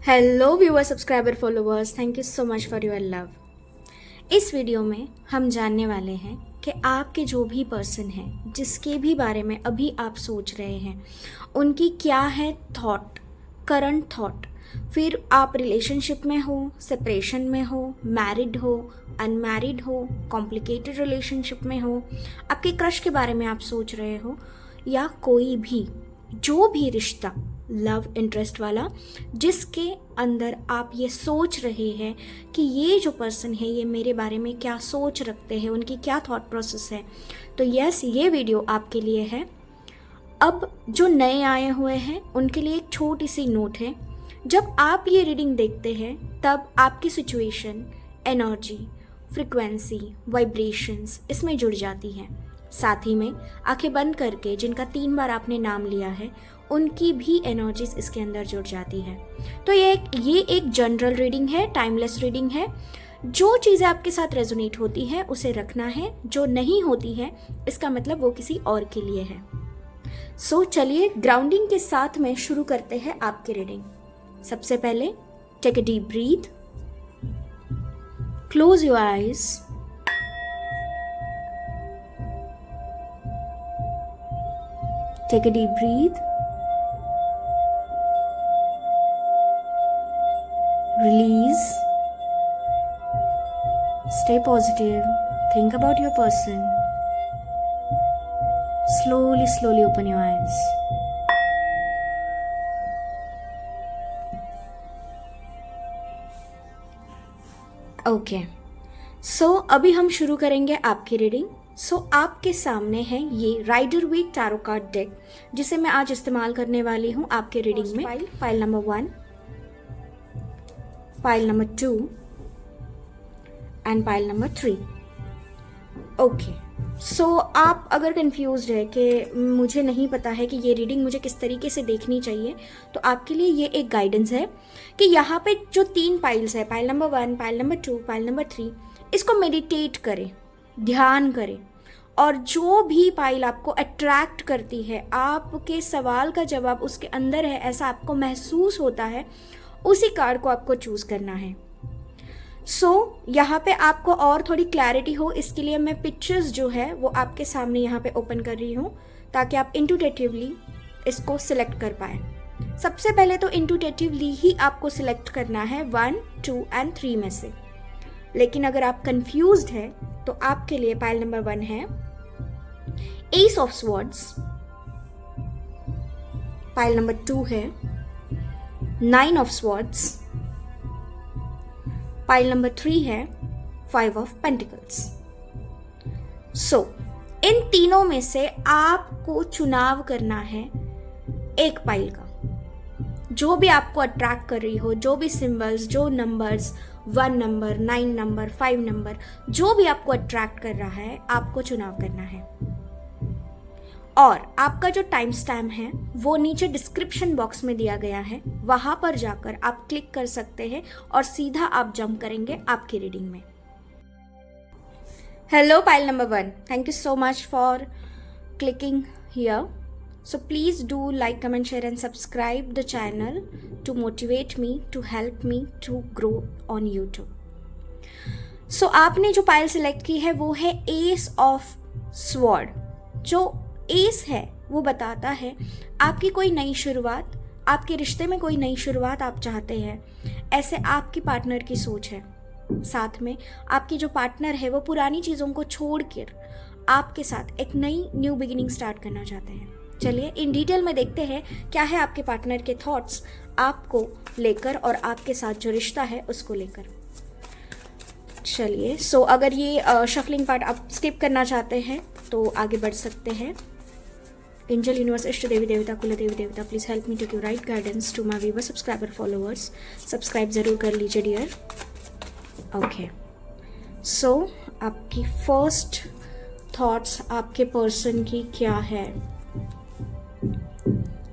Hello viewer subscriber followers, thank you so much for your love. इस video में हम जानने वाले हैं कि आपके जो भी पर्सन हैं, जिसके भी बारे में अभी आप सोच रहे हैं, उनकी क्या है थॉट, करंट थॉट। फिर आप रिलेशनशिप में हो, सेपरेशन में हो, मैरिड हो, अनमैरिड हो, कॉम्प्लिकेटेड रिलेशनशिप में हो, आपके क्रश के बारे में आप सोच रहे हो, या कोई भी जो भी रिश्ता लव इंटरेस्ट वाला जिसके अंदर आप ये सोच रहे हैं कि ये जो पर्सन है ये मेरे बारे में क्या सोच रखते हैं, उनकी क्या थॉट प्रोसेस है, तो यस, ये वीडियो आपके लिए है। अब जो नए आए हुए हैं उनके लिए एक छोटी सी नोट है। जब आप ये रीडिंग देखते हैं तब आपकी सिचुएशन, एनर्जी, फ्रिक्वेंसी, वाइब्रेशंस इसमें जुड़ जाती हैं। साथ ही में आंखें बंद करके जिनका 3 बार आपने नाम लिया है उनकी भी एनर्जीज इसके अंदर जुड़ जाती है। तो ये एक जनरल रीडिंग है, टाइमलेस रीडिंग है। जो चीज़ें आपके साथ रेजोनेट होती है उसे रखना है, जो नहीं होती है इसका मतलब वो किसी और के लिए है। सो चलिए ग्राउंडिंग के साथ में शुरू करते हैं आपकी रीडिंग। सबसे पहले take a deep breath, close your eyes, take a deep breath, release, stay positive, think about your person, slowly open your eyes. Okay, so अभी हम शुरू करेंगे आपकी रीडिंग। सो आपके सामने है ये Rider Waite tarot card deck, जिसे मैं आज इस्तेमाल करने वाली हूँ आपके रीडिंग में। File number 1, file number 2 and file number 3। Okay, so आप अगर कंफ्यूज्ड है कि मुझे नहीं पता है कि ये रीडिंग मुझे किस तरीके से देखनी चाहिए, तो आपके लिए ये एक गाइडेंस है कि यहाँ पे जो 3 फाइल्स है, file number 1, file number 2, file number 3, इसको मेडिटेट करें, ध्यान करें, और जो भी फाइल आपको अट्रैक्ट करती है, आपके सवाल का जवाब उसके अंदर है ऐसा आपको महसूस होता है, उसी कार्ड को आपको चूज करना है। यहाँ पे आपको और थोड़ी क्लैरिटी हो, इसके लिए मैं पिक्चर्स जो है वो आपके सामने यहाँ पे ओपन कर रही हूँ ताकि आप इंट्यूटिवली इसको सिलेक्ट कर पाए। सबसे पहले तो इंट्यूटिवली ही आपको सिलेक्ट करना है 1, 2 एंड 3 में से। लेकिन अगर आप कंफ्यूज्ड है तो आपके लिए पाइल नंबर 1 है ace of swords, pile number 2 है 9 ऑफ स्वॉर्ड्स, पाइल नंबर 3 है 5 ऑफ पेंटिकल्स। इन तीनों में से आपको चुनाव करना है एक पाइल का, जो भी आपको अट्रैक्ट कर रही हो, जो भी सिंबल्स, जो नंबर्स, 1 नंबर, 9 नंबर, 5 नंबर, जो भी आपको अट्रैक्ट कर रहा है आपको चुनाव करना है। और आपका जो टाइम स्टैम्प है वो नीचे डिस्क्रिप्शन बॉक्स में दिया गया है, वहां पर जाकर आप क्लिक कर सकते हैं और सीधा आप जंप करेंगे आपकी रीडिंग में। Hello pile number 1, thank you so much for clicking here. So please do like, comment, share and subscribe the channel to motivate me, to help me to grow on YouTube. आपने जो pile select की है वो है ace of sword. जो ace है वो बताता है आपकी कोई नई शुरुआत, आपके रिश्ते में कोई नई शुरुआत आप चाहते हैं, ऐसे आपकी पार्टनर की सोच है। साथ में आपकी जो पार्टनर है वो पुरानी चीज़ों को छोड़कर आपके साथ एक नई न्यू बिगिनिंग स्टार्ट करना चाहते हैं। चलिए इन डिटेल में देखते हैं क्या है आपके पार्टनर के थॉट्स आपको लेकर और आपके साथ जो रिश्ता है उसको लेकर। चलिए अगर ये शफलिंग पार्ट आप स्किप करना चाहते हैं तो आगे बढ़ सकते हैं। एंजल, यूनिवर्स, इष्ट देवी देवता, कुल देवी देवता, please help me to give right guidance to my viewers, subscriber, followers. Subscribe जरूर कर लीजिए डियर। ओके, आपकी फर्स्ट थॉट्स आपके पर्सन की क्या है,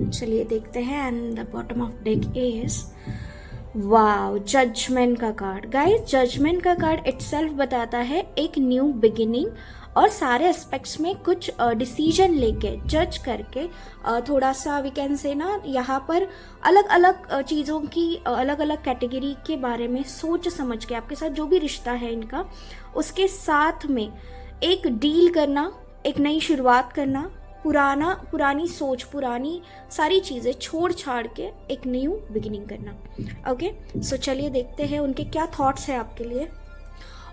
चलिए देखते हैं। And the bottom of deck is wow, judgment का कार्ड। गाइस, जजमेंट का कार्ड इटसेल्फ बताता है एक न्यू बिगिनिंग और सारे एस्पेक्ट्स में कुछ डिसीजन लेके जज करके थोड़ा सा वी कैन से ना यहाँ पर अलग अलग चीज़ों की अलग अलग कैटेगरी के बारे में सोच समझ के आपके साथ जो भी रिश्ता है इनका उसके साथ में एक डील करना, एक नई शुरुआत करना, पुरानी सोच, पुरानी सारी चीज़ें छोड़ छाड़ के एक न्यू बिगिनिंग करना। ओके, सो चलिए देखते हैं उनके क्या थॉट्स है आपके लिए।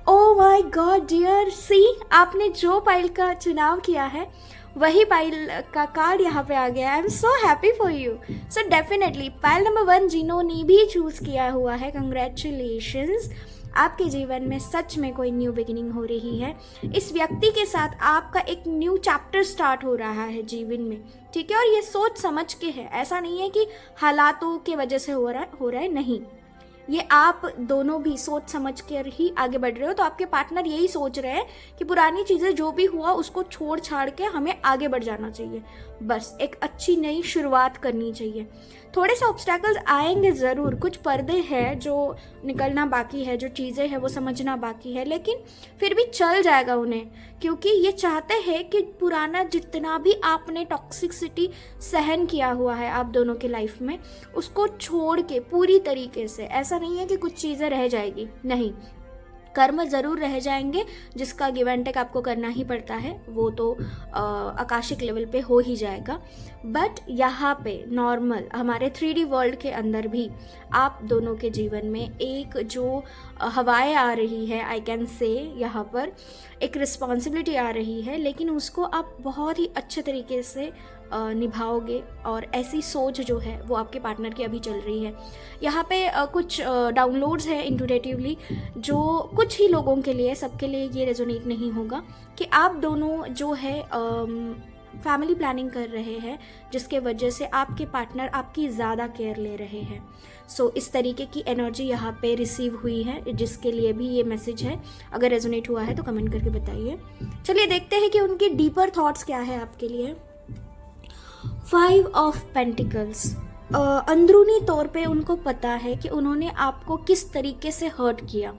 ओ माय गॉड डियर, सी आपने जो पाइल का चुनाव किया है वही पाइल का कार्ड यहाँ पे आ गया। I am so happy for you. So definitely pile number 1 जिन्होंने भी चूज़ किया हुआ है, कंग्रेचुलेशंस, आपके जीवन में सच में कोई न्यू बिगिनिंग हो रही है। इस व्यक्ति के साथ आपका एक न्यू चैप्टर स्टार्ट हो रहा है जीवन में, ठीक है। और ये सोच समझ के है, ऐसा नहीं है कि हालातों के वजह से हो रहा है, नहीं, ये आप दोनों भी सोच समझ कर ही आगे बढ़ रहे हो। तो आपके पार्टनर यही सोच रहे हैं कि पुरानी चीज़ें जो भी हुआ उसको छोड़ छाड़ के हमें आगे बढ़ जाना चाहिए, बस एक अच्छी नई शुरुआत करनी चाहिए। थोड़े से ऑब्स्टैकल्स आएंगे ज़रूर, कुछ पर्दे हैं जो निकलना बाकी है, जो चीज़ें हैं वो समझना बाकी है, लेकिन फिर भी चल जाएगा उन्हें, क्योंकि ये चाहते हैं कि पुराना जितना भी आपने टॉक्सिसिटी सहन किया हुआ है आप दोनों के लाइफ में, उसको छोड़ के पूरी तरीके से। ऐसा नहीं है कि कुछ चीज़ें रह जाएगी, नहीं, कर्म ज़रूर रह जाएंगे जिसका गिव एंड टेक आपको करना ही पड़ता है, वो तो आकाशिक लेवल पे हो ही जाएगा। बट यहाँ पे नॉर्मल हमारे 3D वर्ल्ड के अंदर भी आप दोनों के जीवन में एक जो हवाएं आ रही है, आई कैन से यहाँ पर एक रिस्पॉन्सिबिलिटी आ रही है, लेकिन उसको आप बहुत ही अच्छे तरीके से निभाओगे। और ऐसी सोच जो है वो आपके पार्टनर की अभी चल रही है। यहाँ पे कुछ डाउनलोड्स हैं इंटूटिवली जो कुछ ही लोगों के लिए, सबके लिए ये रेजोनेट नहीं होगा, कि आप दोनों जो है फैमिली प्लानिंग कर रहे हैं, जिसके वजह से आपके पार्टनर आपकी ज़्यादा केयर ले रहे हैं। सो इस तरीके की एनर्जी यहाँ पे रिसीव हुई है, जिसके लिए भी ये मैसेज है। अगर रेजोनेट हुआ है तो कमेंट करके बताइए। चलिए देखते हैं कि उनके डीपर थॉट्स क्या है आपके लिए। 5 ऑफ पेंटिकल्स, अंदरूनी तौर पे उनको पता है कि उन्होंने आपको किस तरीके से हर्ट किया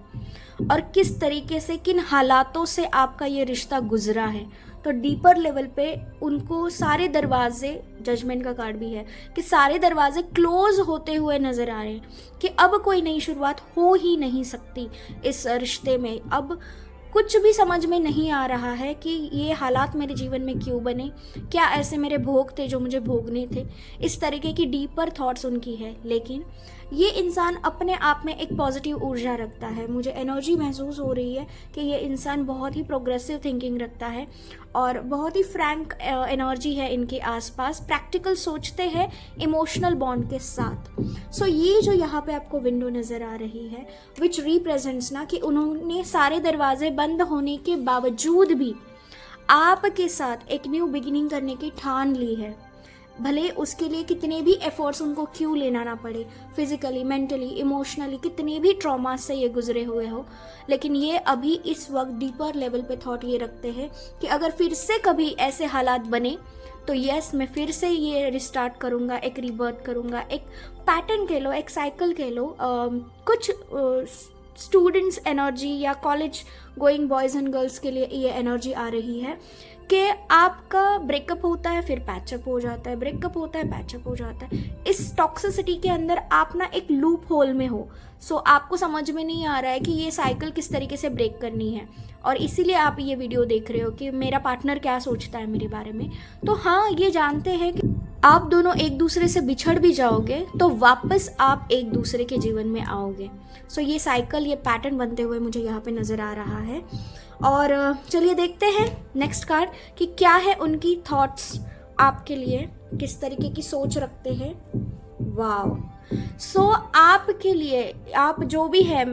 और किस तरीके से, किन हालातों से आपका ये रिश्ता गुजरा है। तो डीपर लेवल पे उनको सारे दरवाजे, जजमेंट का कार्ड भी है कि सारे दरवाजे क्लोज होते हुए नज़र आ रहे हैं कि अब कोई नई शुरुआत हो ही नहीं सकती इस रिश्ते में। अब कुछ भी समझ में नहीं आ रहा है कि ये हालात मेरे जीवन में क्यों बने, क्या ऐसे मेरे भोग थे जो मुझे भोगने थे। इस तरीके की डीपर थॉट्स उनकी है, लेकिन ये इंसान अपने आप में एक पॉजिटिव ऊर्जा रखता है। मुझे एनर्जी महसूस हो रही है कि ये इंसान बहुत ही प्रोग्रेसिव थिंकिंग रखता है और बहुत ही फ्रैंक एनर्जी है इनके आसपास, प्रैक्टिकल सोचते हैं इमोशनल बॉन्ड के साथ। सो ये जो यहाँ पे आपको विंडो नज़र आ रही है, विच रिप्रेजेंट्स ना कि उन्होंने सारे दरवाजे बंद होने के बावजूद भी आपके साथ एक न्यू बिगिनिंग करने की ठान ली है। भले उसके लिए कितने भी एफर्ट्स उनको क्यों लेना ना पड़े, फिजिकली, मेंटली, इमोशनली कितने भी ट्रॉमा से ये गुजरे हुए हो, लेकिन ये अभी इस वक्त डीपर लेवल पे थॉट ये रखते हैं कि अगर फिर से कभी ऐसे हालात बने तो यस, मैं फिर से ये रिस्टार्ट करूँगा, एक रीबर्थ करूँगा। एक पैटर्न कह लो, एक साइकिल कह लो। कुछ स्टूडेंट्स एनर्जी या college going boys and girls के लिए ये एनर्जी आ रही है कि आपका ब्रेकअप होता है, फिर पैचअप हो जाता है, ब्रेकअप होता है, पैचअप हो जाता है। इस टॉक्सिसिटी के अंदर आप ना एक लूप होल में हो। सो आपको समझ में नहीं आ रहा है कि ये साइकिल किस तरीके से ब्रेक करनी है, और इसीलिए आप ये वीडियो देख रहे हो कि मेरा पार्टनर क्या सोचता है मेरे बारे में। तो हाँ, ये जानते हैं कि आप दोनों एक दूसरे से बिछड़ भी जाओगे तो वापस आप एक दूसरे के जीवन में आओगे। सो ये साइकिल, ये पैटर्न बनते हुए मुझे यहाँ पे नज़र आ रहा है। और चलिए देखते हैं नेक्स्ट कार्ड कि क्या है उनकी थॉट्स आपके लिए, किस तरीके की सोच रखते हैं। वाओ, सो आपके लिए, आप जो भी है,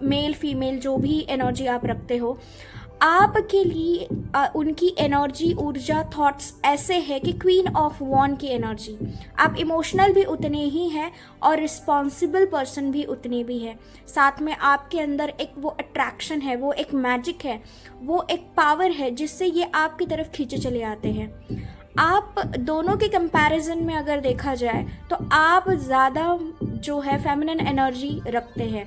मेल फीमेल जो भी एनर्जी आप रखते हो, आपके लिए उनकी एनर्जी, ऊर्जा, थॉट्स ऐसे है कि क्वीन ऑफ वॉन्ड की एनर्जी। आप इमोशनल भी उतने ही हैं और रिस्पॉन्सिबल पर्सन भी उतने भी है। साथ में आपके अंदर एक वो अट्रैक्शन है, वो एक मैजिक है, वो एक पावर है जिससे ये आपकी तरफ खींचे चले आते हैं। आप दोनों के कंपैरिजन में अगर देखा जाए तो आप ज़्यादा जो है फेमिनिन एनर्जी रखते हैं।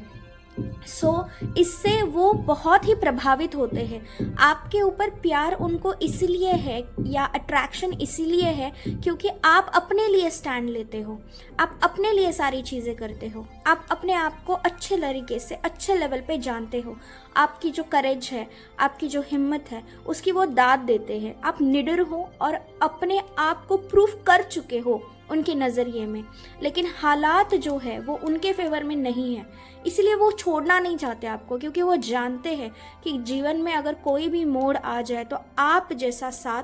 इससे वो बहुत ही प्रभावित होते हैं। आपके ऊपर प्यार उनको इसलिए है या अट्रैक्शन इसीलिए है क्योंकि आप अपने लिए स्टैंड लेते हो, आप अपने लिए सारी चीज़ें करते हो, आप अपने आप को अच्छे तरीके से अच्छे लेवल पे जानते हो, आपकी जो करेज है, आपकी जो हिम्मत है, उसकी वो दाद देते हैं। आप निडर हो और अपने आप को प्रूफ कर चुके हो उनके नज़रिए में, लेकिन हालात जो है वो उनके फेवर में नहीं है, इसलिए वो छोड़ना नहीं चाहते आपको, क्योंकि वो जानते हैं कि जीवन में अगर कोई भी मोड़ आ जाए तो आप जैसा साथ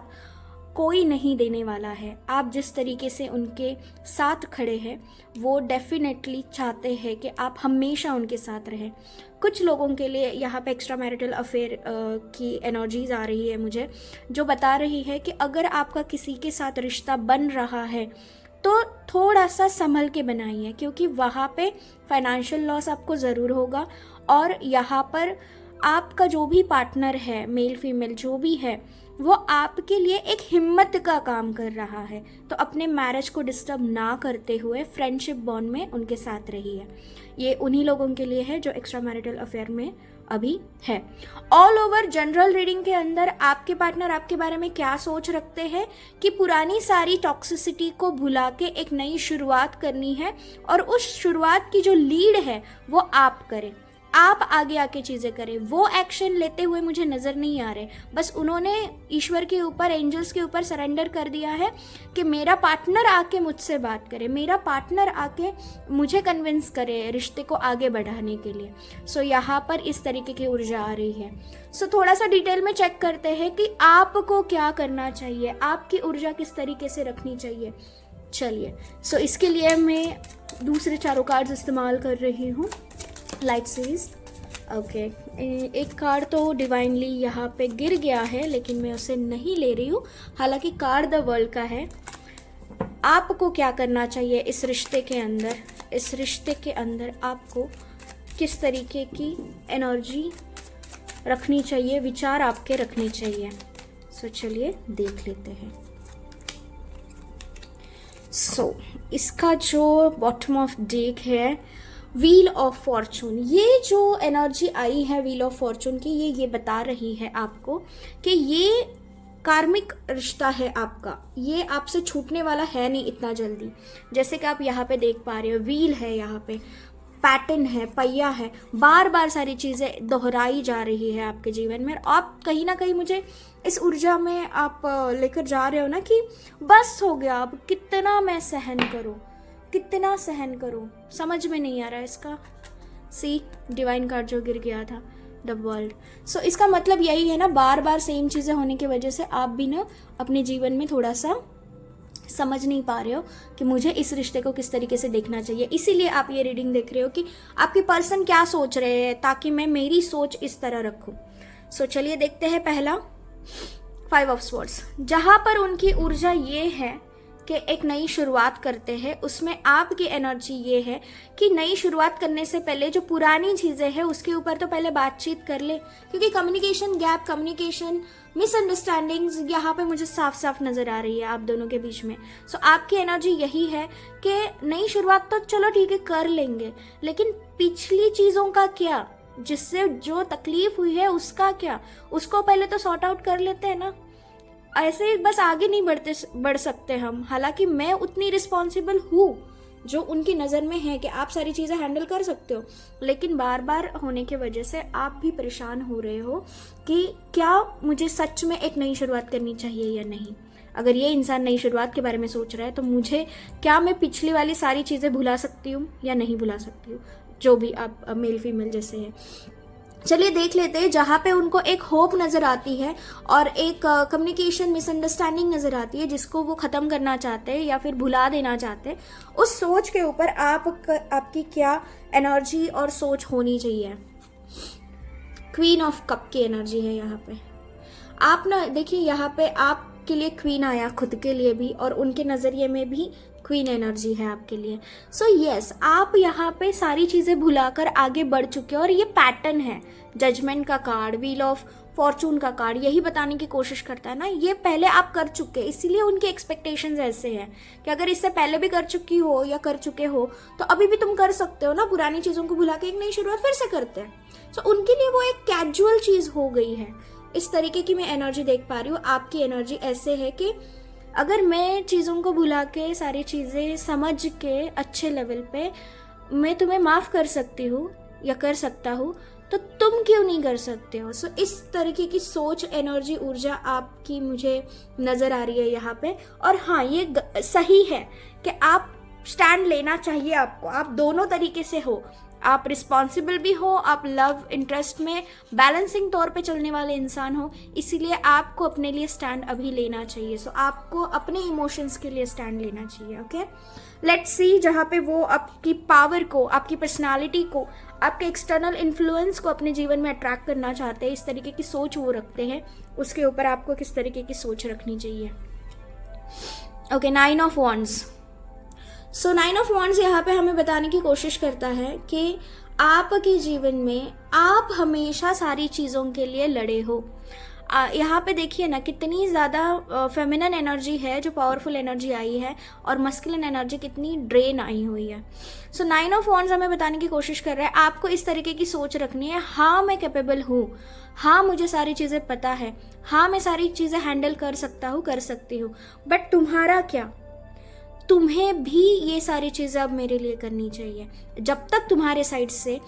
कोई नहीं देने वाला है। आप जिस तरीके से उनके साथ खड़े हैं वो डेफिनेटली चाहते हैं कि आप हमेशा उनके साथ रहें। कुछ लोगों के लिए यहाँ पे एक्स्ट्रा मैरिटल अफेयर की एनर्जीज आ रही है मुझे, जो बता रही है कि अगर आपका किसी के साथ रिश्ता बन रहा है तो थोड़ा सा संभल के बनाइए, क्योंकि वहाँ पे फाइनेंशियल लॉस आपको ज़रूर होगा। और यहाँ पर आपका जो भी पार्टनर है, मेल फीमेल जो भी है, वो आपके लिए एक हिम्मत का काम कर रहा है। तो अपने मैरिज को डिस्टर्ब ना करते हुए फ्रेंडशिप बॉन्ड में उनके साथ रहिए। ये उन्हीं लोगों के लिए है जो एक्स्ट्रा मैरिटल अफेयर में अभी है। ऑल ओवर जनरल रीडिंग के अंदर आपके पार्टनर आपके बारे में क्या सोच रखते हैं कि पुरानी सारी टॉक्सिसिटी को भुला के एक नई शुरुआत करनी है, और उस शुरुआत की जो लीड है वो आप करें, आप आगे आके चीज़ें करें। वो एक्शन लेते हुए मुझे नज़र नहीं आ रहे, बस उन्होंने ईश्वर के ऊपर, एंजल्स के ऊपर सरेंडर कर दिया है कि मेरा पार्टनर आके मुझसे बात करे, मेरा पार्टनर आके मुझे कन्विंस करे रिश्ते को आगे बढ़ाने के लिए। सो यहाँ पर इस तरीके की ऊर्जा आ रही है। सो थोड़ा सा डिटेल में चेक करते हैं कि आपको क्या करना चाहिए, आपकी ऊर्जा किस तरीके से रखनी चाहिए। चलिए, सो इसके लिए मैं दूसरे चारों कार्ड्स इस्तेमाल कर रही हूँ, लाइट सीरीज। ओके, एक कार्ड तो डिवाइनली यहाँ पे गिर गया है, लेकिन मैं उसे नहीं ले रही हूँ, हालांकि कार्ड द वर्ल्ड का है। आपको क्या करना चाहिए इस रिश्ते के अंदर, इस रिश्ते के अंदर आपको किस तरीके की एनर्जी रखनी चाहिए, विचार आपके रखने चाहिए। सो चलिए देख लेते हैं। सो इसका जो बॉटम ऑफ डेक है, व्हील ऑफ फॉर्चून। ये जो एनर्जी आई है व्हील ऑफ फॉर्चून की, ये बता रही है आपको कि ये कार्मिक रिश्ता है आपका, ये आपसे छूटने वाला है नहीं इतना जल्दी। जैसे कि आप यहाँ पे देख पा रहे हो, व्हील है, यहाँ पे पैटर्न है, पहिया है, बार बार सारी चीज़ें दोहराई जा रही है आपके जीवन में। आप कहीं ना कहीं मुझे इस ऊर्जा में आप लेकर जा रहे हो ना कि बस हो गया, अब कितना मैं सहन करूँ, कितना सहन करूं, समझ में नहीं आ रहा है इसका। सी डिवाइन कार्ड जो गिर गया था, द वर्ल्ड। सो इसका मतलब यही है ना, बार बार सेम चीज़ें होने की वजह से आप भी ना अपने जीवन में थोड़ा सा समझ नहीं पा रहे हो कि मुझे इस रिश्ते को किस तरीके से देखना चाहिए। इसीलिए आप ये रीडिंग देख रहे हो कि आपके पर्सन क्या सोच रहे हैं, ताकि मैं मेरी सोच इस तरह रखूं। सो चलिए देखते हैं। पहला 5 ऑफ स्वॉर्ड्स, जहां पर उनकी ऊर्जा ये है कि एक नई शुरुआत करते हैं, उसमें आपकी एनर्जी ये है कि नई शुरुआत करने से पहले जो पुरानी चीज़ें हैं उसके ऊपर तो पहले बातचीत कर ले, क्योंकि कम्युनिकेशन गैप, कम्युनिकेशन मिसअंडरस्टैंडिंग्स यहाँ पे मुझे साफ साफ नज़र आ रही है आप दोनों के बीच में। सो आपकी एनर्जी यही है कि नई शुरुआत तो चलो ठीक है कर लेंगे, लेकिन पिछली चीज़ों का क्या, जिससे जो तकलीफ हुई है उसका क्या, उसको पहले तो सॉर्ट आउट कर लेते हैं ना। ऐसे ही बस आगे नहीं बढ़ सकते हम। हालांकि मैं उतनी रिस्पॉन्सिबल हूँ जो उनकी नज़र में है कि आप सारी चीज़ें हैंडल कर सकते हो, लेकिन बार बार होने की वजह से आप भी परेशान हो रहे हो कि क्या मुझे सच में एक नई शुरुआत करनी चाहिए या नहीं। अगर ये इंसान नई शुरुआत के बारे में सोच रहा है तो मुझे क्या मैं पिछली वाली सारी चीज़ें भुला सकती हूँ या नहीं भुला सकती हूँ, जो भी आप मेल फीमेल जैसे हैं। चलिए देख लेते हैं। जहाँ पे उनको एक होप नज़र आती है और एक कम्युनिकेशन मिसअंडरस्टैंडिंग नज़र आती है जिसको वो ख़त्म करना चाहते हैं या फिर भुला देना चाहते हैं, उस सोच के ऊपर आपकी क्या एनर्जी और सोच होनी चाहिए। क्वीन ऑफ कप की एनर्जी है यहाँ पे। आप ना देखिए, यहाँ पे आपके लिए क्वीन आया, खुद के लिए भी, और उनके नज़रिए में भी क्वीन एनर्जी है आपके लिए। सो यस, आप यहाँ पे सारी चीज़ें भुलाकर आगे बढ़ चुके हो, और ये पैटर्न है जजमेंट का कार्ड, व्हील ऑफ फॉर्चून का कार्ड यही बताने की कोशिश करता है ना, ये पहले आप कर चुके, इसीलिए उनके एक्सपेक्टेशंस ऐसे हैं कि अगर इससे पहले भी कर चुकी हो या कर चुके हो तो अभी भी तुम कर सकते हो ना, पुरानी चीज़ों को भुला के एक नई शुरुआत फिर से करते हैं। सो उनके लिए वो एक कैजुअल चीज़ हो गई है। इस तरीके की मैं एनर्जी देख पा रही हूँ। आपकी एनर्जी ऐसे है कि अगर मैं चीज़ों को भुला के सारी चीज़ें समझ के अच्छे लेवल पे मैं तुम्हें माफ़ कर सकती हूँ या कर सकता हूँ, तो तुम क्यों नहीं कर सकते हो। सो इस तरीके की सोच, एनर्जी, ऊर्जा आपकी मुझे नज़र आ रही है यहाँ पे। और हाँ, ये सही है कि आप स्टैंड लेना चाहिए आपको। आप दोनों तरीके से हो, आप रिस्पॉन्सिबल भी हो, आप लव इंटरेस्ट में बैलेंसिंग तौर पे चलने वाले इंसान हो, इसीलिए आपको अपने लिए स्टैंड अभी लेना चाहिए। सो आपको अपने इमोशंस के लिए स्टैंड लेना चाहिए। ओके, लेट्स सी, जहाँ पे वो आपकी पावर को, आपकी पर्सनालिटी को, आपके एक्सटर्नल इन्फ्लुएंस को अपने जीवन में अट्रैक्ट करना चाहते हैं, इस तरीके की सोच वो रखते हैं, उसके ऊपर आपको किस तरीके की सोच रखनी चाहिए। Okay, 9 of wands. So 9 of wands यहाँ पे हमें बताने की कोशिश करता है कि आपके जीवन में आप हमेशा सारी चीज़ों के लिए लड़े हो। यहाँ पे देखिए ना कितनी ज़्यादा फेमिनन एनर्जी है जो पावरफुल एनर्जी आई है, और मस्कुलिन एनर्जी कितनी ड्रेन आई हुई है। सो 9 ऑफ वॉन्ड्स हमें बताने की कोशिश कर रहा है आपको इस तरीके की सोच रखनी है, हाँ मैं कैपेबल हूँ, हाँ मुझे सारी चीज़ें पता है, हाँ मैं सारी चीज़ें हैंडल कर सकता हूँ, कर सकती हूँ। बट तुम्हारा क्या, तुम्हें भी ये सारी चीज़ें अब मेरे लिए करनी चाहिए। जब तक तुम्हारे साइड से,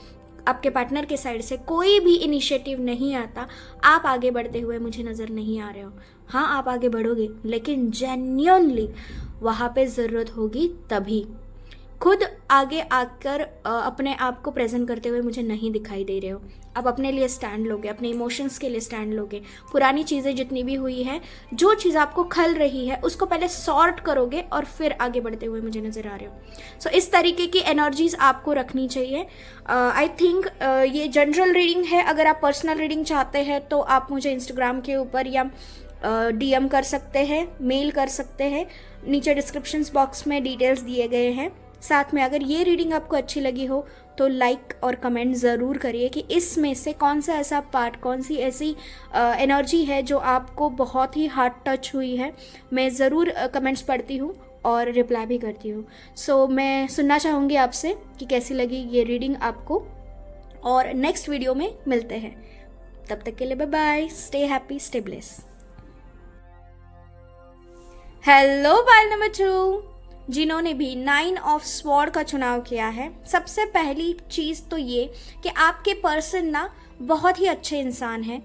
आपके पार्टनर के साइड से कोई भी इनिशिएटिव नहीं आता, आप आगे बढ़ते हुए मुझे नज़र नहीं आ रहे हो। हाँ, आप आगे बढ़ोगे, लेकिन जेन्युइनली वहाँ पे ज़रूरत होगी तभी। खुद आगे आकर अपने आप को प्रेजेंट करते हुए मुझे नहीं दिखाई दे रहे हो। आप अपने लिए स्टैंड लोगे, अपने इमोशंस के लिए स्टैंड लोगे, पुरानी चीज़ें जितनी भी हुई है, जो चीज़ आपको खल रही है उसको पहले सॉर्ट करोगे और फिर आगे बढ़ते हुए मुझे नज़र आ रहे हो। सो इस तरीके की एनर्जीज आपको रखनी चाहिए। आई थिंक ये जनरल रीडिंग है। अगर आप पर्सनल रीडिंग चाहते हैं तो आप मुझे इंस्टाग्राम के ऊपर या DM कर सकते हैं, मेल कर सकते हैं, नीचे डिस्क्रिप्शन बॉक्स में डिटेल्स दिए गए हैं। साथ में अगर ये रीडिंग आपको अच्छी लगी हो तो लाइक और कमेंट ज़रूर करिए कि इसमें से कौन सा ऐसा पार्ट, कौन सी ऐसी एनर्जी है जो आपको बहुत ही हार्ट टच हुई है। मैं ज़रूर कमेंट्स पढ़ती हूँ और रिप्लाई भी करती हूँ। सो मैं सुनना चाहूँगी आपसे कि कैसी लगी ये रीडिंग आपको, और नेक्स्ट वीडियो में मिलते हैं। तब तक के लिए bye bye, stay happy, stay bless. Hello pile number 2, जिन्होंने भी 9 ऑफ स्वॉर्ड का चुनाव किया है। सबसे पहली चीज़ तो ये कि आपके पर्सन ना बहुत ही अच्छे इंसान हैं,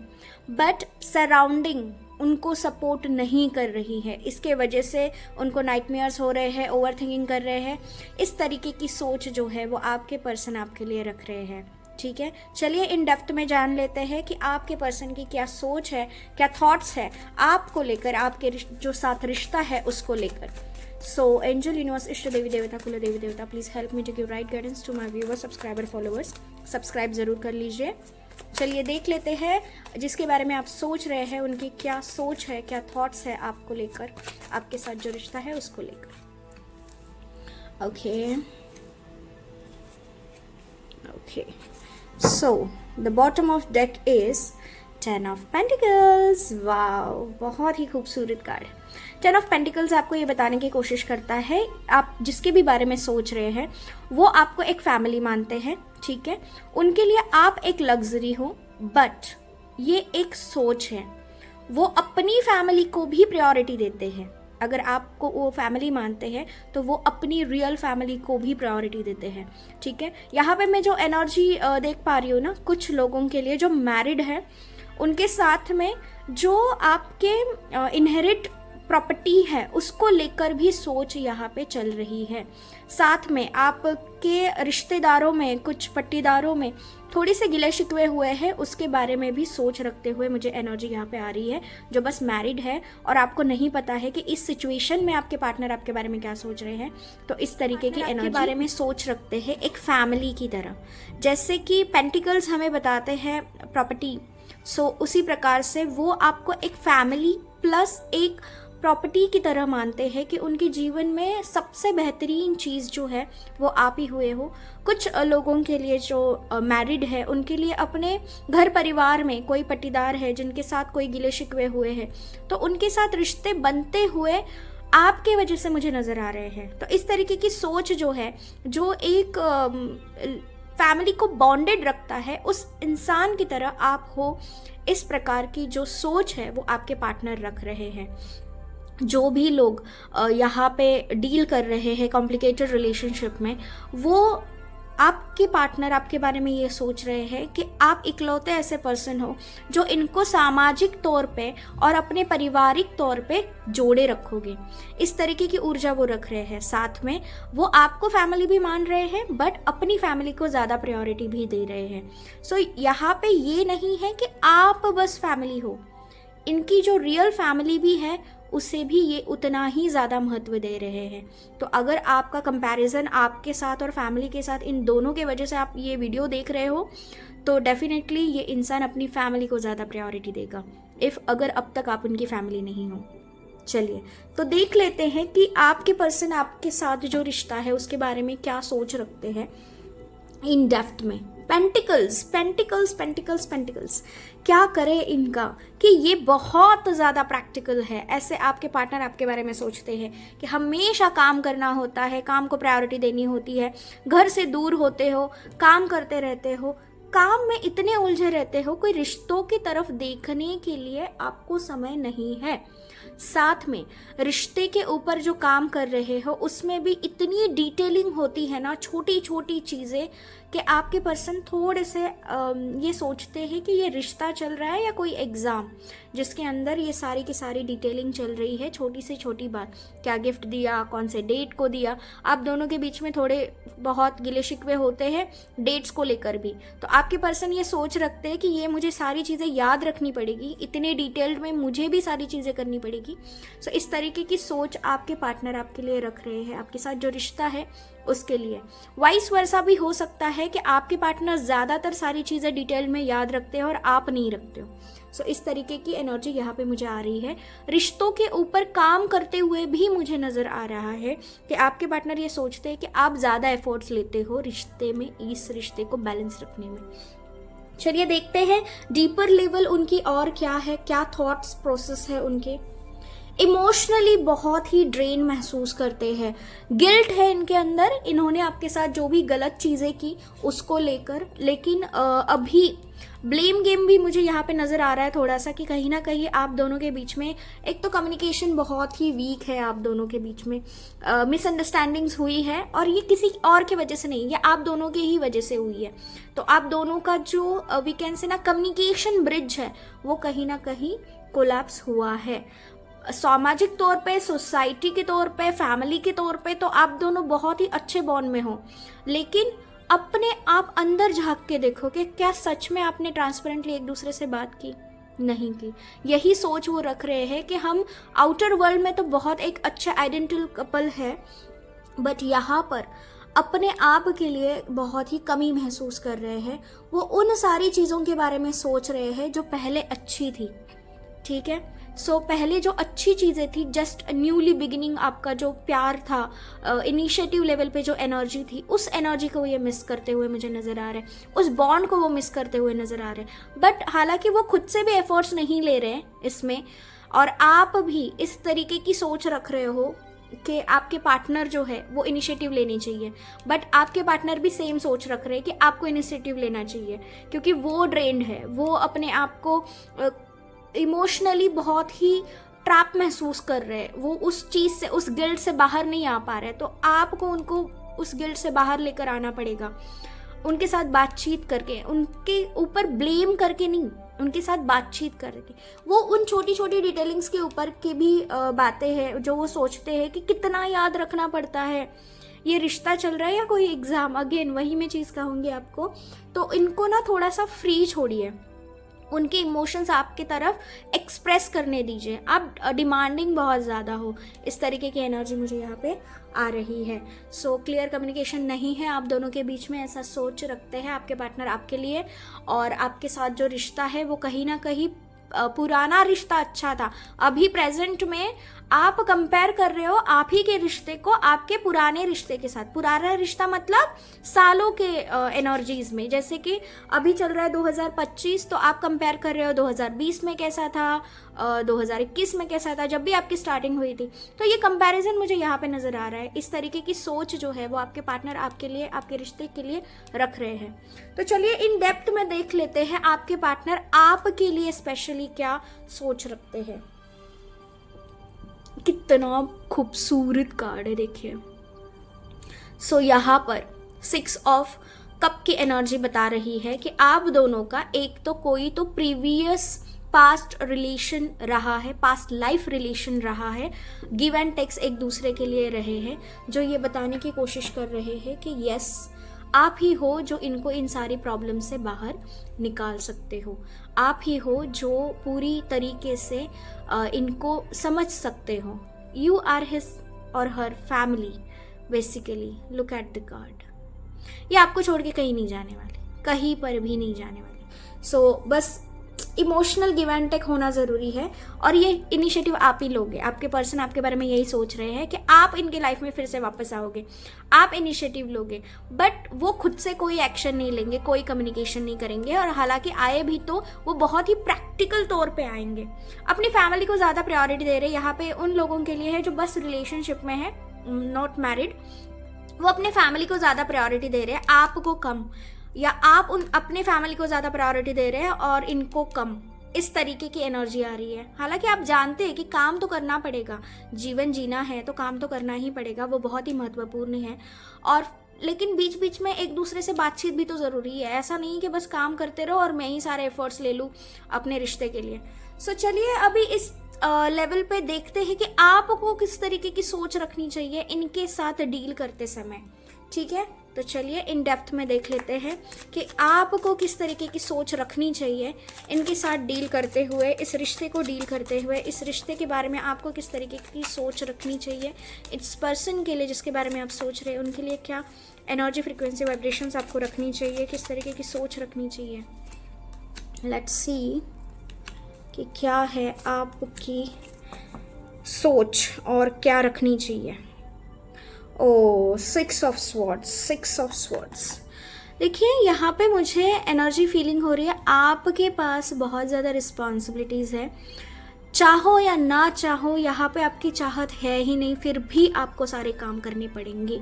बट सराउंडिंग उनको सपोर्ट नहीं कर रही है। इसके वजह से उनको नाइटमेयर्स हो रहे हैं, ओवर थिंकिंग कर रहे हैं। इस तरीके की सोच जो है वो आपके पर्सन आपके लिए रख रहे हैं। ठीक है, चलिए इन डेप्थ में जान लेते हैं कि आपके पर्सन की क्या सोच है, क्या थॉट्स है आपको लेकर, आपके जो साथ रिश्ता है उसको लेकर। सो एंजल, यूनिवर्स, इष्ट देवी देवता, कुल देवी देवता, please help me to give right guidance to my viewers, subscriber, followers. Subscribe ज़रूर कर लीजिए। चलिए देख लेते हैं जिसके बारे में आप सोच रहे हैं उनकी क्या सोच है, क्या थॉट्स है आपको लेकर, आपके साथ जो रिश्ता है उसको लेकर। Okay, so the bottom of deck is 10 of pentacles. Wow, बहुत ही खूबसूरत कार्ड। 10 ऑफ पेंटिकल्स आपको ये बताने की कोशिश करता है आप जिसके भी बारे में सोच रहे हैं वो आपको एक फैमिली मानते हैं। ठीक है, उनके लिए आप एक लग्जरी हो, बट ये एक सोच है, वो अपनी फैमिली को भी प्रायोरिटी देते हैं। अगर आपको वो फैमिली मानते हैं तो वो अपनी रियल फैमिली को भी प्रायोरिटी देते हैं। ठीक है, यहाँ पे मैं जो एनर्जी देख पा रही हूँ ना, कुछ लोगों के लिए जो मैरिड है उनके साथ में जो आपके इनहेरिट प्रॉपर्टी है उसको लेकर भी सोच यहाँ पे चल रही है। साथ में आपके रिश्तेदारों में, कुछ पट्टीदारों में थोड़ी से गिले शिकवे हुए हैं, उसके बारे में भी सोच रखते हुए मुझे एनर्जी यहाँ पे आ रही है। जो बस मैरिड है और आपको नहीं पता है कि इस सिचुएशन में आपके पार्टनर आपके बारे में क्या सोच रहे हैं, तो इस तरीके की एनर्जी बारे में सोच रखते हैं एक फैमिली की तरह। जैसे कि पेंटिकल्स हमें बताते हैं प्रॉपर्टी, सो उसी प्रकार से वो आपको एक फैमिली प्लस एक प्रॉपर्टी की तरह मानते हैं कि उनके जीवन में सबसे बेहतरीन चीज़ जो है वो आप ही हुए हो। कुछ लोगों के लिए जो मैरिड है उनके लिए अपने घर परिवार में कोई पट्टीदार है जिनके साथ कोई गिले शिकवे हुए हैं, तो उनके साथ रिश्ते बनते हुए आपके वजह से मुझे नज़र आ रहे हैं। तो इस तरीके की सोच जो है, जो एक फैमिली को बॉन्डेड रखता है, उस इंसान की तरह आप हो, इस प्रकार की जो सोच है वो आपके पार्टनर रख रहे हैं। जो भी लोग यहाँ पे डील कर रहे हैं कॉम्प्लिकेटेड रिलेशनशिप में, वो आपके पार्टनर आपके बारे में ये सोच रहे हैं कि आप इकलौते ऐसे पर्सन हो जो इनको सामाजिक तौर पे और अपने पारिवारिक तौर पे जोड़े रखोगे। इस तरीके की ऊर्जा वो रख रहे हैं। साथ में वो आपको फैमिली भी मान रहे हैं, बट अपनी फैमिली को ज़्यादा प्रायोरिटी भी दे रहे हैं। सो यहाँ पे ये नहीं है कि आप बस फैमिली हो, इनकी जो रियल फैमिली भी है उसे भी ये उतना ही ज़्यादा महत्व दे रहे हैं। तो अगर आपका कंपैरिजन आपके साथ और फैमिली के साथ, इन दोनों के वजह से आप ये वीडियो देख रहे हो, तो डेफिनेटली ये इंसान अपनी फैमिली को ज़्यादा प्रायोरिटी देगा, अगर अब तक आप उनकी फैमिली नहीं हो। चलिए तो देख लेते हैं कि आपके पर्सन आपके साथ जो रिश्ता है उसके बारे में क्या सोच रखते हैं इन डेप्थ में। पेंटिकल्स पेंटिकल्स पेंटिकल्स पेंटिकल्स, क्या करे इनका कि ये बहुत ज़्यादा प्रैक्टिकल है। ऐसे आपके पार्टनर आपके बारे में सोचते हैं कि हमेशा काम करना होता है, काम को प्रायोरिटी देनी होती है, घर से दूर होते हो, काम करते रहते हो, काम में इतने उलझे रहते हो, कोई रिश्तों की तरफ देखने के लिए आपको समय नहीं है। साथ में रिश्ते के ऊपर जो काम कर रहे हो उसमें भी इतनी डिटेलिंग होती है ना, छोटी छोटी चीज़ें, कि आपके पर्सन थोड़े से ये सोचते हैं कि ये रिश्ता चल रहा है या कोई एग्ज़ाम जिसके अंदर ये सारी की सारी डिटेलिंग चल रही है। छोटी से छोटी बात, क्या गिफ्ट दिया, कौन से डेट को दिया, आप दोनों के बीच में थोड़े बहुत गिले शिकवे होते हैं डेट्स को लेकर भी। तो आपके पर्सन ये सोच रखते हैं कि ये मुझे सारी चीज़ें याद रखनी पड़ेगी, इतने डिटेल्ड में मुझे भी सारी चीज़ें करनी पड़ेगी। सो इस तरीके की सोच आपके पार्टनर आपके लिए रख रहे हैं, आपके साथ जो रिश्ता है उसके लिए। वाइस वर्सा भी हो सकता है कि आपके पार्टनर ज़्यादातर सारी चीज़ें डिटेल में याद रखते हैं और आप नहीं रखते हो। सो इस तरीके की एनर्जी यहाँ पे मुझे आ रही है। रिश्तों के ऊपर काम करते हुए भी मुझे नज़र आ रहा है कि आपके पार्टनर ये सोचते हैं कि आप ज़्यादा एफर्ट्स लेते हो रिश्ते में, इस रिश्ते को बैलेंस रखने में। चलिए देखते हैं डीपर लेवल उनकी और क्या है, क्या थॉट्स प्रोसेस है उनके। इमोशनली बहुत ही ड्रेन महसूस करते हैं, गिल्ट है इनके अंदर, इन्होंने आपके साथ जो भी गलत चीज़ें की उसको लेकर। लेकिन अभी ब्लेम गेम भी मुझे यहाँ पे नज़र आ रहा है थोड़ा सा, कि कहीं ना कहीं आप दोनों के बीच में एक तो कम्युनिकेशन बहुत ही वीक है, आप दोनों के बीच में मिसअंडरस्टैंडिंग्स हुई है, और ये किसी और की वजह से नहीं, ये आप दोनों के ही वजह से हुई है। तो आप दोनों का जो वी कैन से ना कम्युनिकेशन ब्रिज है वो कहीं ना कहीं कोलैप्स हुआ है। सामाजिक तौर पे, सोसाइटी के तौर पे, फैमिली के तौर पे तो आप दोनों बहुत ही अच्छे बॉन्ड में हो, लेकिन अपने आप अंदर झांक के देखो कि क्या सच में आपने ट्रांसपेरेंटली एक दूसरे से बात की? नहीं की। यही सोच वो रख रहे हैं कि हम आउटर वर्ल्ड में तो बहुत एक अच्छा आइडेंटिकल कपल है, बट यहाँ पर अपने आप के लिए बहुत ही कमी महसूस कर रहे हैं। वो उन सारी चीज़ों के बारे में सोच रहे हैं जो पहले अच्छी थी। ठीक है, सो पहले जो अच्छी चीज़ें थी, जस्ट न्यूली बिगिनिंग, आपका जो प्यार था, इनिशिएटिव लेवल पे जो एनर्जी थी, उस एनर्जी को ये मिस करते हुए मुझे नज़र आ रहे हैं, उस बॉन्ड को वो मिस करते हुए नज़र आ रहे हैं। बट हालांकि वो खुद से भी एफर्ट्स नहीं ले रहे हैं इसमें, और आप भी इस तरीके की सोच रख रहे हो कि आपके पार्टनर जो है वो इनिशिएटिव लेनी चाहिए, बट आपके पार्टनर भी सेम सोच रख रहे हैं कि आपको इनिशिएटिव लेना चाहिए, क्योंकि वो ड्रेन्ड है, वो अपने आप को इमोशनली बहुत ही ट्रैप महसूस कर रहे हैं, वो उस चीज़ से, उस गिल्ट से बाहर नहीं आ पा रहे। तो आपको उनको उस गिल्ट से बाहर लेकर आना पड़ेगा, उनके साथ बातचीत करके, उनके ऊपर ब्लेम करके नहीं, उनके साथ बातचीत करके। वो उन छोटी छोटी डिटेलिंग्स के ऊपर की भी बातें हैं जो वो सोचते हैं कि कितना याद रखना पड़ता है, ये रिश्ता चल रहा है या कोई एग्ज़ाम। अगेन वही मैं चीज़ कहूँगी आपको, तो इनको ना थोड़ा सा फ्री छोड़िए, उनके इमोशंस आपकी तरफ एक्सप्रेस करने दीजिए। आप डिमांडिंग बहुत ज़्यादा हो, इस तरीके की एनर्जी मुझे यहाँ पे आ रही है। सो क्लियर कम्युनिकेशन नहीं है आप दोनों के बीच में, ऐसा सोच रखते हैं आपके पार्टनर आपके लिए, और आपके साथ जो रिश्ता है वो कहीं ना कहीं पुराना रिश्ता अच्छा था, अभी प्रेजेंट में आप कंपेयर कर रहे हो आप ही के रिश्ते को आपके पुराने रिश्ते के साथ। पुराना रिश्ता मतलब सालों के एनर्जीज में, जैसे कि अभी चल रहा है 2025, तो आप कंपेयर कर रहे हो 2020 में कैसा था, 2021 में कैसा था, जब भी आपकी स्टार्टिंग हुई थी। तो ये कंपैरिजन मुझे यहाँ पे नज़र आ रहा है। इस तरीके की सोच जो है वो आपके पार्टनर आपके लिए, आपके रिश्ते के लिए रख रहे हैं। तो चलिए इन डेप्थ में देख लेते हैं आपके पार्टनर आपके लिए स्पेशली क्या सोच रखते हैं। कितना खूबसूरत कार्ड है, देखिए। सो यहाँ पर 6 ऑफ कप की एनर्जी बता रही है कि आप दोनों का एक तो कोई तो प्रीवियस पास्ट रिलेशन रहा है, पास्ट लाइफ रिलेशन रहा है, गिव एंड टेक्स एक दूसरे के लिए रहे हैं, जो ये बताने की कोशिश कर रहे हैं कि यस आप ही हो जो इनको इन सारी प्रॉब्लम से बाहर निकाल सकते हो। आप ही हो जो पूरी तरीके से इनको समझ सकते हो। You are his or her family basically. Look at the card. ये आपको छोड़ के कहीं नहीं जाने वाले, कहीं पर भी नहीं जाने वाले। सो बस इमोशनल गिव एंड टेक होना ज़रूरी है, और ये इनिशिएटिव आप ही लोगे। आपके पर्सन आपके बारे में यही सोच रहे हैं कि आप इनके लाइफ में फिर से वापस आओगे, आप इनिशिएटिव लोगे, बट वो खुद से कोई एक्शन नहीं लेंगे, कोई कम्युनिकेशन नहीं करेंगे, और हालांकि आए भी तो वो बहुत ही प्रैक्टिकल तौर पे आएंगे। अपनी फैमिली को ज़्यादा प्रायोरिटी दे रहे हैं। यहाँ पे उन लोगों के लिए है जो बस रिलेशनशिप में है, नॉट मैरिड, वो अपने फैमिली को ज़्यादा प्रायोरिटी दे रहे हैं, आपको कम, या आप उन अपने फैमिली को ज़्यादा प्रायोरिटी दे रहे हैं और इनको कम। इस तरीके की एनर्जी आ रही है। हालांकि आप जानते हैं कि काम तो करना पड़ेगा, जीवन जीना है तो काम तो करना ही पड़ेगा, वो बहुत ही महत्वपूर्ण है। और लेकिन बीच बीच में एक दूसरे से बातचीत भी तो ज़रूरी है। ऐसा नहीं कि बस काम करते रहो और मैं ही सारे एफर्ट्स ले लूँ अपने रिश्ते के लिए। सो चलिए अभी इस लेवल पे देखते हैं कि आपको किस तरीके की सोच रखनी चाहिए इनके साथ डील करते समय। ठीक है, तो चलिए इन डेप्थ में देख लेते हैं कि आपको किस तरीके की सोच रखनी चाहिए इनके साथ डील करते हुए, इस रिश्ते को डील करते हुए। इस रिश्ते के बारे में आपको किस तरीके की सोच रखनी चाहिए, इस पर्सन के लिए जिसके बारे में आप सोच रहे हैं उनके लिए क्या एनर्जी, फ्रीक्वेंसी, वाइब्रेशंस आपको रखनी चाहिए, किस तरीके की सोच रखनी चाहिए। लेट्स सी कि क्या है आपकी सोच और क्या रखनी चाहिए। ओ 6 ऑफ स्वॉर्ड्स, 6 ऑफ स्वॉर्ड्स। देखिए यहाँ पे मुझे एनर्जी फीलिंग हो रही है आपके पास बहुत ज़्यादा रिस्पॉन्सिबिलिटीज़ है। चाहो या ना चाहो यहाँ पे आपकी चाहत है ही नहीं, फिर भी आपको सारे काम करने पड़ेंगे।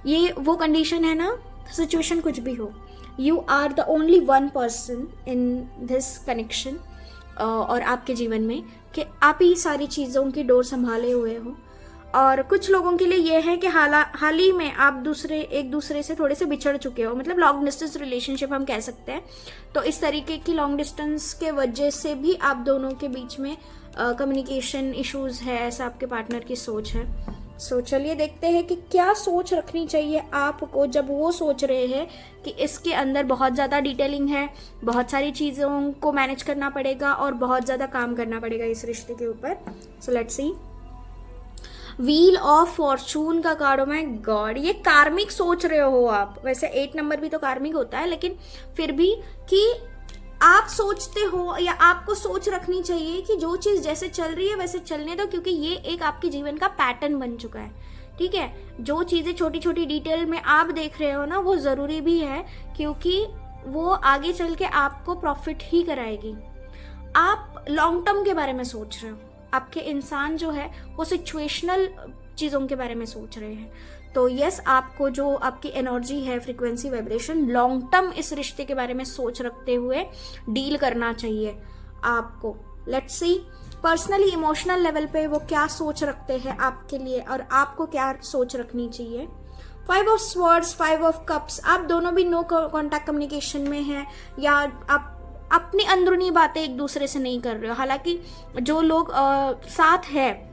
ये वो कंडीशन है ना, सिचुएशन कुछ भी हो, you are the only one person in this connection और आपके जीवन में कि आप ही सारी चीज़ों की डोर संभाले हुए हो। और कुछ लोगों के लिए ये है कि हाल ही में आप एक दूसरे से थोड़े से बिछड़ चुके हो, मतलब लॉन्ग डिस्टेंस रिलेशनशिप हम कह सकते हैं। तो इस तरीके की लॉन्ग डिस्टेंस के वजह से भी आप दोनों के बीच में कम्युनिकेशन इश्यूज है, ऐसा आपके पार्टनर की सोच है। सो चलिए देखते हैं कि क्या सोच रखनी चाहिए आपको जब वो सोच रहे हैं कि इसके अंदर बहुत ज़्यादा डिटेलिंग है, बहुत सारी चीज़ों को मैनेज करना पड़ेगा और बहुत ज़्यादा काम करना पड़ेगा इस रिश्ते के ऊपर। So let's see. Wheel of Fortune का कार्ड। ओ माय गॉड, ये कार्मिक सोच रहे हो आप। वैसे 8 नंबर भी तो कार्मिक होता है, लेकिन फिर भी कि आप सोचते हो या आपको सोच रखनी चाहिए कि जो चीज़ जैसे चल रही है वैसे चलने दो, क्योंकि ये एक आपके जीवन का पैटर्न बन चुका है। ठीक है, जो चीज़ें छोटी छोटी डिटेल में आप देख रहे हो ना, वो ज़रूरी भी है, क्योंकि वो आगे चल के आपको प्रॉफिट ही कराएगी। आप लॉन्ग टर्म के बारे में सोच रहे हो, आपके इंसान जो है वो सिचुएशनल चीज़ों के बारे में सोच रहे हैं। तो यस, आपको जो आपकी एनर्जी है, फ्रीक्वेंसी, वाइब्रेशन, लॉन्ग टर्म इस रिश्ते के बारे में सोच रखते हुए डील करना चाहिए आपको। Let's see personally emotional level पे वो क्या सोच रखते हैं आपके लिए और आपको क्या सोच रखनी चाहिए। 5 ऑफ स्वॉर्ड्स, 5 ऑफ कप्स। आप दोनों भी नो कॉन्टैक्ट कम्युनिकेशन में हैं, या आप अपनी अंदरूनी बातें एक दूसरे से नहीं कर रहे हो। हालांकि जो लोग साथ है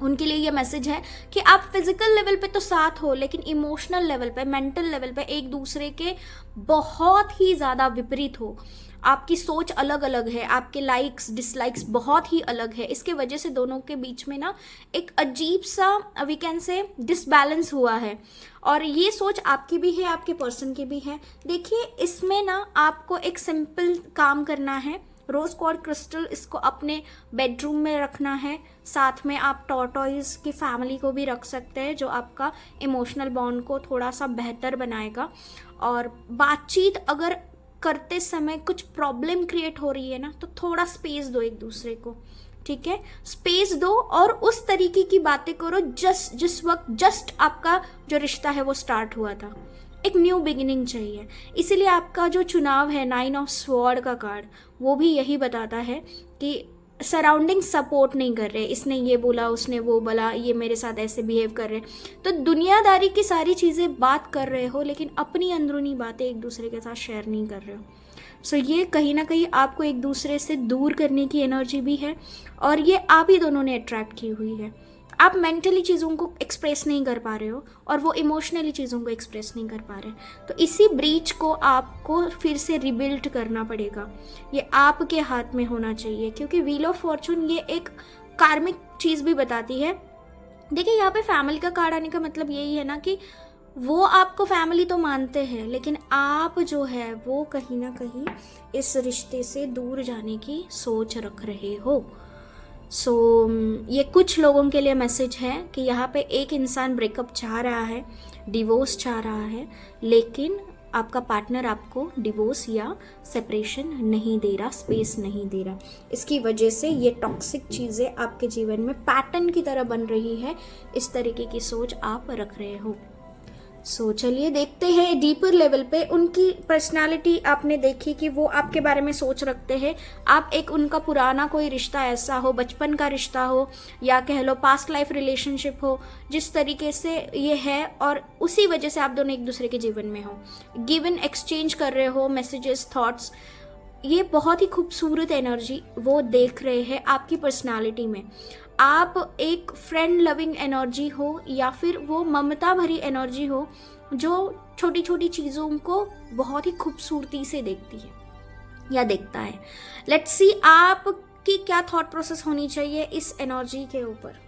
उनके लिए ये मैसेज है कि आप फिजिकल लेवल पे तो साथ हो, लेकिन इमोशनल लेवल पे, मेंटल लेवल पे एक दूसरे के बहुत ही ज़्यादा विपरीत हो। आपकी सोच अलग अलग है, आपके लाइक्स डिसलाइक्स बहुत ही अलग है। इसके वजह से दोनों के बीच में ना एक अजीब सा वी कैन से डिसबैलेंस हुआ है, और ये सोच आपकी भी है, आपके पर्सन की भी है। देखिए इसमें ना आपको एक सिंपल काम करना है, रोज़ क्वार्ट्ज क्रिस्टल, इसको अपने बेडरूम में रखना है। साथ में आप टॉर्टोइज की फैमिली को भी रख सकते हैं, जो आपका इमोशनल बॉन्ड को थोड़ा सा बेहतर बनाएगा। और बातचीत अगर करते समय कुछ प्रॉब्लम क्रिएट हो रही है ना, तो थोड़ा स्पेस दो एक दूसरे को, ठीक है? स्पेस दो और उस तरीके की बातें करो जिस वक्त जस्ट आपका जो रिश्ता है वो स्टार्ट हुआ था। एक न्यू बिगिनिंग चाहिए। इसीलिए आपका जो चुनाव है 9 ऑफ स्वॉर्ड का कार्ड, वो भी यही बताता है कि सराउंडिंग सपोर्ट नहीं कर रहे, इसने ये बोला, उसने वो बोला, ये मेरे साथ ऐसे बिहेव कर रहे। तो दुनियादारी की सारी चीज़ें बात कर रहे हो, लेकिन अपनी अंदरूनी बातें एक दूसरे के साथ शेयर नहीं कर रहे हो। सो ये कहीं ना कहीं आपको एक दूसरे से दूर करने की एनर्जी भी है, और ये आप ही दोनों ने अट्रैक्ट की हुई है। आप मेंटली चीज़ों को एक्सप्रेस नहीं कर पा रहे हो और वो इमोशनली चीज़ों को एक्सप्रेस नहीं कर पा रहे। तो इसी ब्रीच को आपको फिर से रिबिल्ड करना पड़ेगा। ये आपके हाथ में होना चाहिए, क्योंकि व्हील ऑफ फॉर्चून ये एक कार्मिक चीज़ भी बताती है। देखिए, यहाँ पे फैमिली का कार्ड आने का मतलब यही है ना कि वो आपको फैमिली तो मानते हैं, लेकिन आप जो है वो कहीं ना कहीं इस रिश्ते से दूर जाने की सोच रख रहे हो। सो ये कुछ लोगों के लिए मैसेज है कि यहाँ पे एक इंसान ब्रेकअप चाह रहा है, डिवोर्स चाह रहा है, लेकिन आपका पार्टनर आपको डिवोर्स या सेपरेशन नहीं दे रहा, स्पेस नहीं दे रहा। इसकी वजह से ये टॉक्सिक चीज़ें आपके जीवन में पैटर्न की तरह बन रही है। इस तरीके की सोच आप रख रहे हो। सो चलिए देखते हैं डीपर लेवल पे उनकी पर्सनालिटी। आपने देखी कि वो आपके बारे में सोच रखते हैं। आप एक उनका पुराना कोई रिश्ता ऐसा हो, बचपन का रिश्ता हो, या कह लो पास्ट लाइफ रिलेशनशिप हो, जिस तरीके से ये है, और उसी वजह से आप दोनों एक दूसरे के जीवन में हो, गिव एंड एक्सचेंज कर रहे हो मैसेजेस, थॉट्स। ये बहुत ही खूबसूरत एनर्जी वो देख रहे हैं आपकी पर्सनालिटी में। आप एक फ्रेंड लविंग एनर्जी हो, या फिर वो ममता भरी एनर्जी हो जो छोटी छोटी चीज़ों को बहुत ही खूबसूरती से देखती है या देखता है। लेट्स सी आपकी क्या थॉट प्रोसेस होनी चाहिए इस एनर्जी के ऊपर।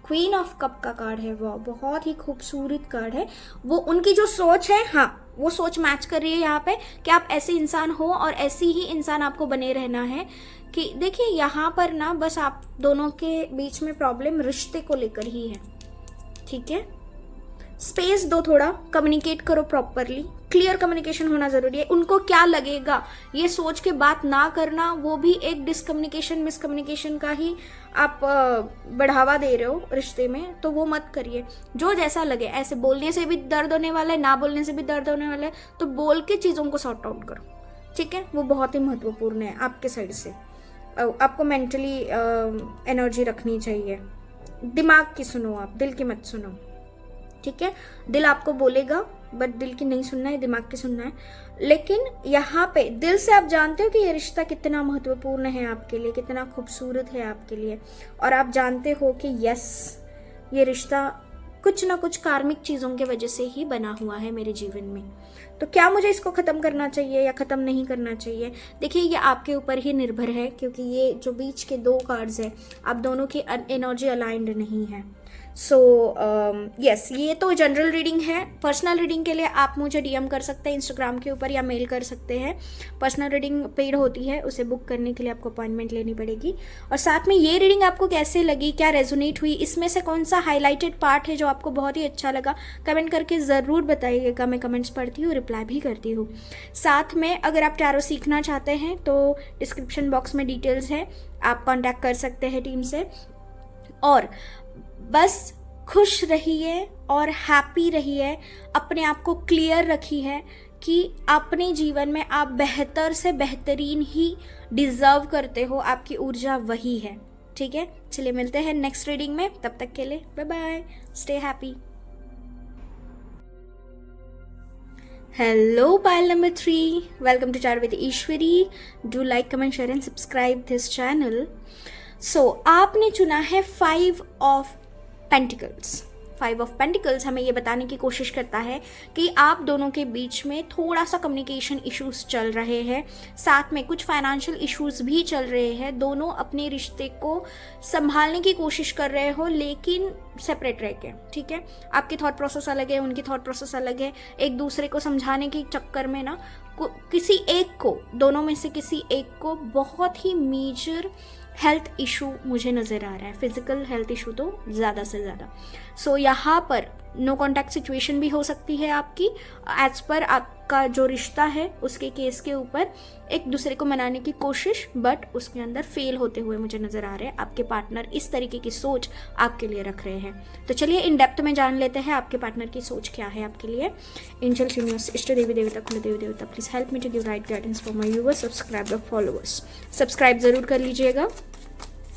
क्वीन ऑफ कप का कार्ड है, वो बहुत ही खूबसूरत कार्ड है। वो उनकी जो सोच है, हाँ, वो सोच मैच कर रही है यहाँ पे कि आप ऐसे इंसान हो और ऐसी ही इंसान आपको बने रहना है। कि देखिए, यहाँ पर ना बस आप दोनों के बीच में प्रॉब्लम रिश्ते को लेकर ही है, ठीक है? स्पेस दो, थोड़ा कम्युनिकेट करो प्रॉपरली, क्लियर कम्युनिकेशन होना जरूरी है। उनको क्या लगेगा ये सोच के बात ना करना, वो भी एक डिसकम्युनिकेशन, मिसकम्युनिकेशन का ही आप बढ़ावा दे रहे हो रिश्ते में। तो वो मत करिए। जो जैसा लगे, ऐसे बोलने से भी दर्द होने वाला है, ना बोलने से भी दर्द होने वाला है, तो बोल के चीज़ों को सॉर्ट आउट करो, ठीक है? वो बहुत ही महत्वपूर्ण है आपके साइड से। आपको मेंटली एनर्जी रखनी चाहिए। दिमाग की सुनो, आप दिल की मत सुनो, ठीक है? दिल आपको बोलेगा, बट दिल की नहीं सुनना है, दिमाग की सुनना है। लेकिन यहाँ पे दिल से आप जानते हो कि ये रिश्ता कितना महत्वपूर्ण है आपके लिए, कितना खूबसूरत है आपके लिए, और आप जानते हो कि यस, ये रिश्ता कुछ ना कुछ कार्मिक चीज़ों के वजह से ही बना हुआ है मेरे जीवन में। तो क्या मुझे इसको ख़त्म करना चाहिए या ख़त्म नहीं करना चाहिए? देखिए, ये आपके ऊपर ही निर्भर है, क्योंकि ये जो बीच के 2 कार्ड्स हैं, आप दोनों की एनर्जी अलाइंड नहीं है। सो यस, ये तो जनरल रीडिंग है। पर्सनल रीडिंग के लिए आप मुझे डीएम कर सकते हैं इंस्टाग्राम के ऊपर, या मेल कर सकते हैं। पर्सनल रीडिंग पेड होती है, उसे बुक करने के लिए आपको अपॉइंटमेंट लेनी पड़ेगी। और साथ में ये रीडिंग आपको कैसे लगी, क्या रेजोनेट हुई, इसमें से कौन सा हाईलाइटेड पार्ट है जो आपको बहुत ही अच्छा लगा, कमेंट करके ज़रूर बताइएगा। मैं कमेंट्स पढ़ती हूँ, रिप्लाई भी करती हूँ। साथ में अगर आप टैरो सीखना चाहते हैं तो डिस्क्रिप्शन बॉक्स में डिटेल्स है, आप कॉन्टैक्ट कर सकते हैं टीम से। और बस खुश रहिए और हैप्पी रहिए, अपने आप को क्लियर रखिए कि अपने जीवन में आप बेहतर से बेहतरीन ही डिज़र्व करते हो, आपकी ऊर्जा वही है, ठीक है? चलिए मिलते हैं नेक्स्ट रीडिंग में, तब तक के लिए bye bye, stay happy. Hello pile number 3, welcome to चार with Ishwari. Do like, comment, share and subscribe this channel. So आपने चुना है 5 of pentacles. Five of pentacles हमें ये बताने की कोशिश करता है कि आप दोनों के बीच में थोड़ा सा कम्युनिकेशन इश्यूज चल रहे हैं, साथ में कुछ फाइनेंशियल इश्यूज भी चल रहे हैं। दोनों अपने रिश्ते को संभालने की कोशिश कर रहे हो लेकिन सेपरेट रह के, ठीक है। आपकी थॉट प्रोसेस अलग है, उनकी थॉट प्रोसेस अलग है। एक दूसरे को समझाने के चक्कर में ना किसी एक को, दोनों में से किसी एक को बहुत ही मेजर हेल्थ इशू मुझे नज़र आ रहा है, फिजिकल हेल्थ इशू तो ज़्यादा से ज़्यादा। सो यहाँ पर नो कॉन्टैक्ट सिचुएशन भी हो सकती है आपकी, एज पर आपका जो रिश्ता है उसके केस के ऊपर एक दूसरे को मनाने की कोशिश, बट उसके अंदर फेल होते हुए मुझे नज़र आ रहे हैं। आपके पार्टनर इस तरीके की सोच आपके लिए रख रहे हैं। तो चलिए इन डेप्थ में जान लेते हैं आपके पार्टनर की सोच क्या है आपके लिए। एंजल्स, यूनिवर्स, इष्ट देवी देवता, कुल देवी देवता, please help me to give right guidance for my viewers, subscriber, followers. Subscribe ज़रूर कर लीजिएगा।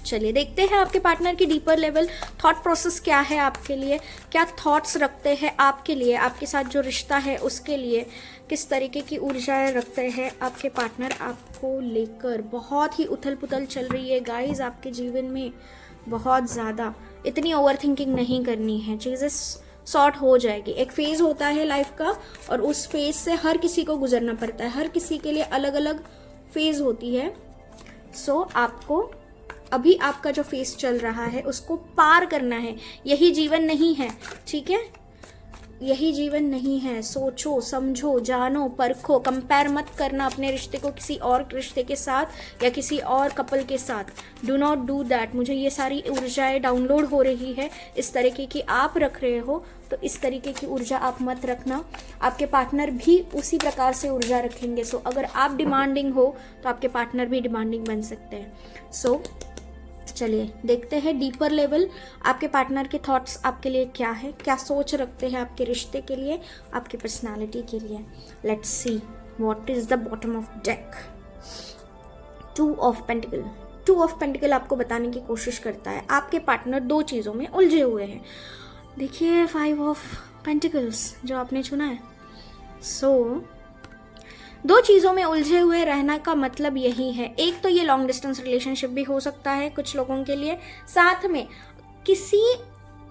चलिए देखते हैं आपके पार्टनर की डीपर लेवल थॉट प्रोसेस क्या है आपके लिए, क्या थॉट्स रखते हैं आपके लिए, आपके साथ जो रिश्ता है उसके लिए किस तरीके की ऊर्जाएं रखते हैं आपके पार्टनर आपको लेकर। बहुत ही उथल पुथल चल रही है गाइस आपके जीवन में, बहुत ज़्यादा। इतनी ओवर थिंकिंग नहीं करनी है, चीज़ें सॉर्ट हो जाएगी। एक फेज़ होता है लाइफ का और उस फेज़ से हर किसी को गुजरना पड़ता है, हर किसी के लिए अलग अलग फेज़ होती है। सो आपको अभी आपका जो फेस चल रहा है उसको पार करना है। यही जीवन नहीं है, ठीक है, यही जीवन नहीं है। सोचो, समझो, जानो, परखो, कंपेयर मत करना अपने रिश्ते को किसी और रिश्ते के साथ या किसी और कपल के साथ। Do not do that. मुझे ये सारी ऊर्जाएं डाउनलोड हो रही है इस तरीके की आप रख रहे हो, तो इस तरीके की ऊर्जा आप मत रखना। आपके पार्टनर भी उसी प्रकार से ऊर्जा रखेंगे। सो अगर आप डिमांडिंग हो तो आपके पार्टनर भी डिमांडिंग बन सकते हैं। सो चलिए देखते हैं डीपर लेवल आपके पार्टनर के थॉट्स आपके लिए क्या है, क्या सोच रखते हैं आपके रिश्ते के लिए, आपकी पर्सनालिटी के लिए। Let's see what is the bottom of deck. Two of pentacle. Two of pentacle आपको बताने की कोशिश करता है आपके पार्टनर दो चीज़ों में उलझे हुए हैं। देखिए फाइव ऑफ पेंटिकल्स जो आपने चुना है। सो दो चीज़ों में उलझे हुए रहना का मतलब यही है, एक तो ये लॉन्ग डिस्टेंस रिलेशनशिप भी हो सकता है कुछ लोगों के लिए, साथ में किसी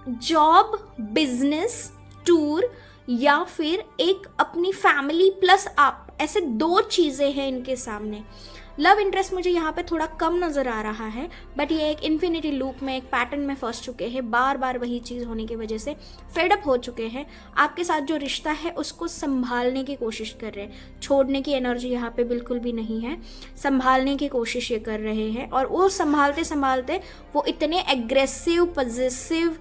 जॉब, बिजनेस, टूर या फिर एक अपनी फैमिली प्लस आप, ऐसे दो चीज़ें हैं इनके सामने। लव इंटरेस्ट मुझे यहाँ पे थोड़ा कम नज़र आ रहा है, बट ये एक इन्फिनिटी लूप में, एक पैटर्न में फंस चुके हैं, बार बार वही चीज़ होने की वजह से फेडअप हो चुके हैं। आपके साथ जो रिश्ता है उसको संभालने की कोशिश कर रहे हैं, छोड़ने की एनर्जी यहाँ पे बिल्कुल भी नहीं है, संभालने की कोशिश ये कर रहे हैं। और वो संभालते संभालते वो इतने एग्रेसिव, पॉजिटिव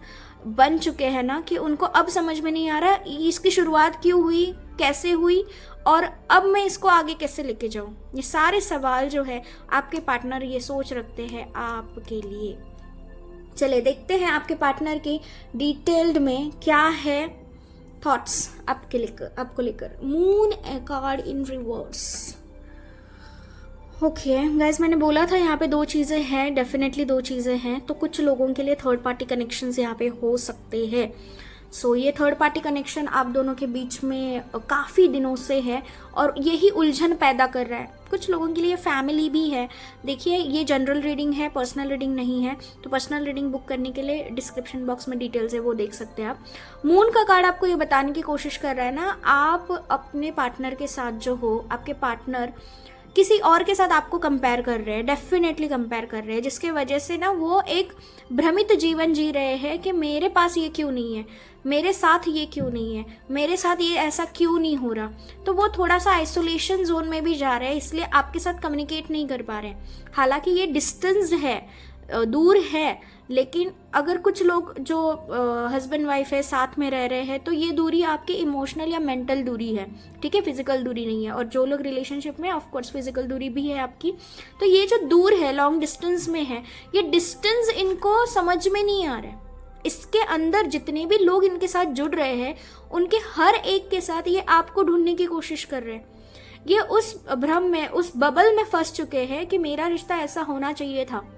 बन चुके हैं ना कि उनको अब समझ में नहीं आ रहा इसकी शुरुआत क्यों हुई, कैसे हुई और अब मैं इसको आगे कैसे लेके जाऊं। ये सारे सवाल जो है आपके पार्टनर ये सोच रखते हैं आपके लिए। चले देखते हैं आपके पार्टनर की डिटेल्ड में क्या है थॉट्स आपको लेकर। मून कार्ड इन रिवर्स। ओके गाइज, मैंने बोला था यहाँ पे दो चीज़ें हैं, डेफिनेटली दो चीज़ें हैं। तो कुछ लोगों के लिए थर्ड पार्टी कनेक्शंस यहाँ पे हो सकते हैं। सो ये थर्ड पार्टी कनेक्शन आप दोनों के बीच में काफ़ी दिनों से है और यही उलझन पैदा कर रहा है। कुछ लोगों के लिए फैमिली भी है। देखिए ये जनरल रीडिंग है, पर्सनल रीडिंग नहीं है, तो पर्सनल रीडिंग बुक करने के लिए डिस्क्रिप्शन बॉक्स में डिटेल्स है, वो देख सकते हैं आप। मून का कार्ड आपको ये बताने की कोशिश कर रहा है ना, आप अपने पार्टनर के साथ जो हो, आपके पार्टनर किसी और के साथ आपको कंपेयर कर रहे हैं, डेफिनेटली कंपेयर कर रहे हैं, जिसके वजह से ना वो एक भ्रमित जीवन जी रहे हैं कि मेरे पास ये क्यों नहीं है, मेरे साथ ये क्यों नहीं है, मेरे साथ ये ऐसा क्यों नहीं हो रहा। तो वो थोड़ा सा आइसोलेशन जोन में भी जा रहे हैं, इसलिए आपके साथ कम्युनिकेट नहीं कर पा रहे हैं। हालांकि ये डिस्टेंस है, दूर है, लेकिन अगर कुछ लोग जो हस्बैंड वाइफ है साथ में रह रहे हैं तो ये दूरी आपकी इमोशनल या मेंटल दूरी है, ठीक है, फिजिकल दूरी नहीं है। और जो लोग रिलेशनशिप में, ऑफ कोर्स फिजिकल दूरी भी है आपकी। तो ये जो दूर है, लॉन्ग डिस्टेंस में है, ये डिस्टेंस इनको समझ में नहीं आ रहा है। इसके अंदर जितने भी लोग इनके साथ जुड़ रहे हैं उनके हर एक के साथ ये आपको ढूंढने की कोशिश कर रहे हैं। ये उस भ्रम में, उस बबल में फंस चुके हैं कि मेरा रिश्ता ऐसा होना चाहिए था।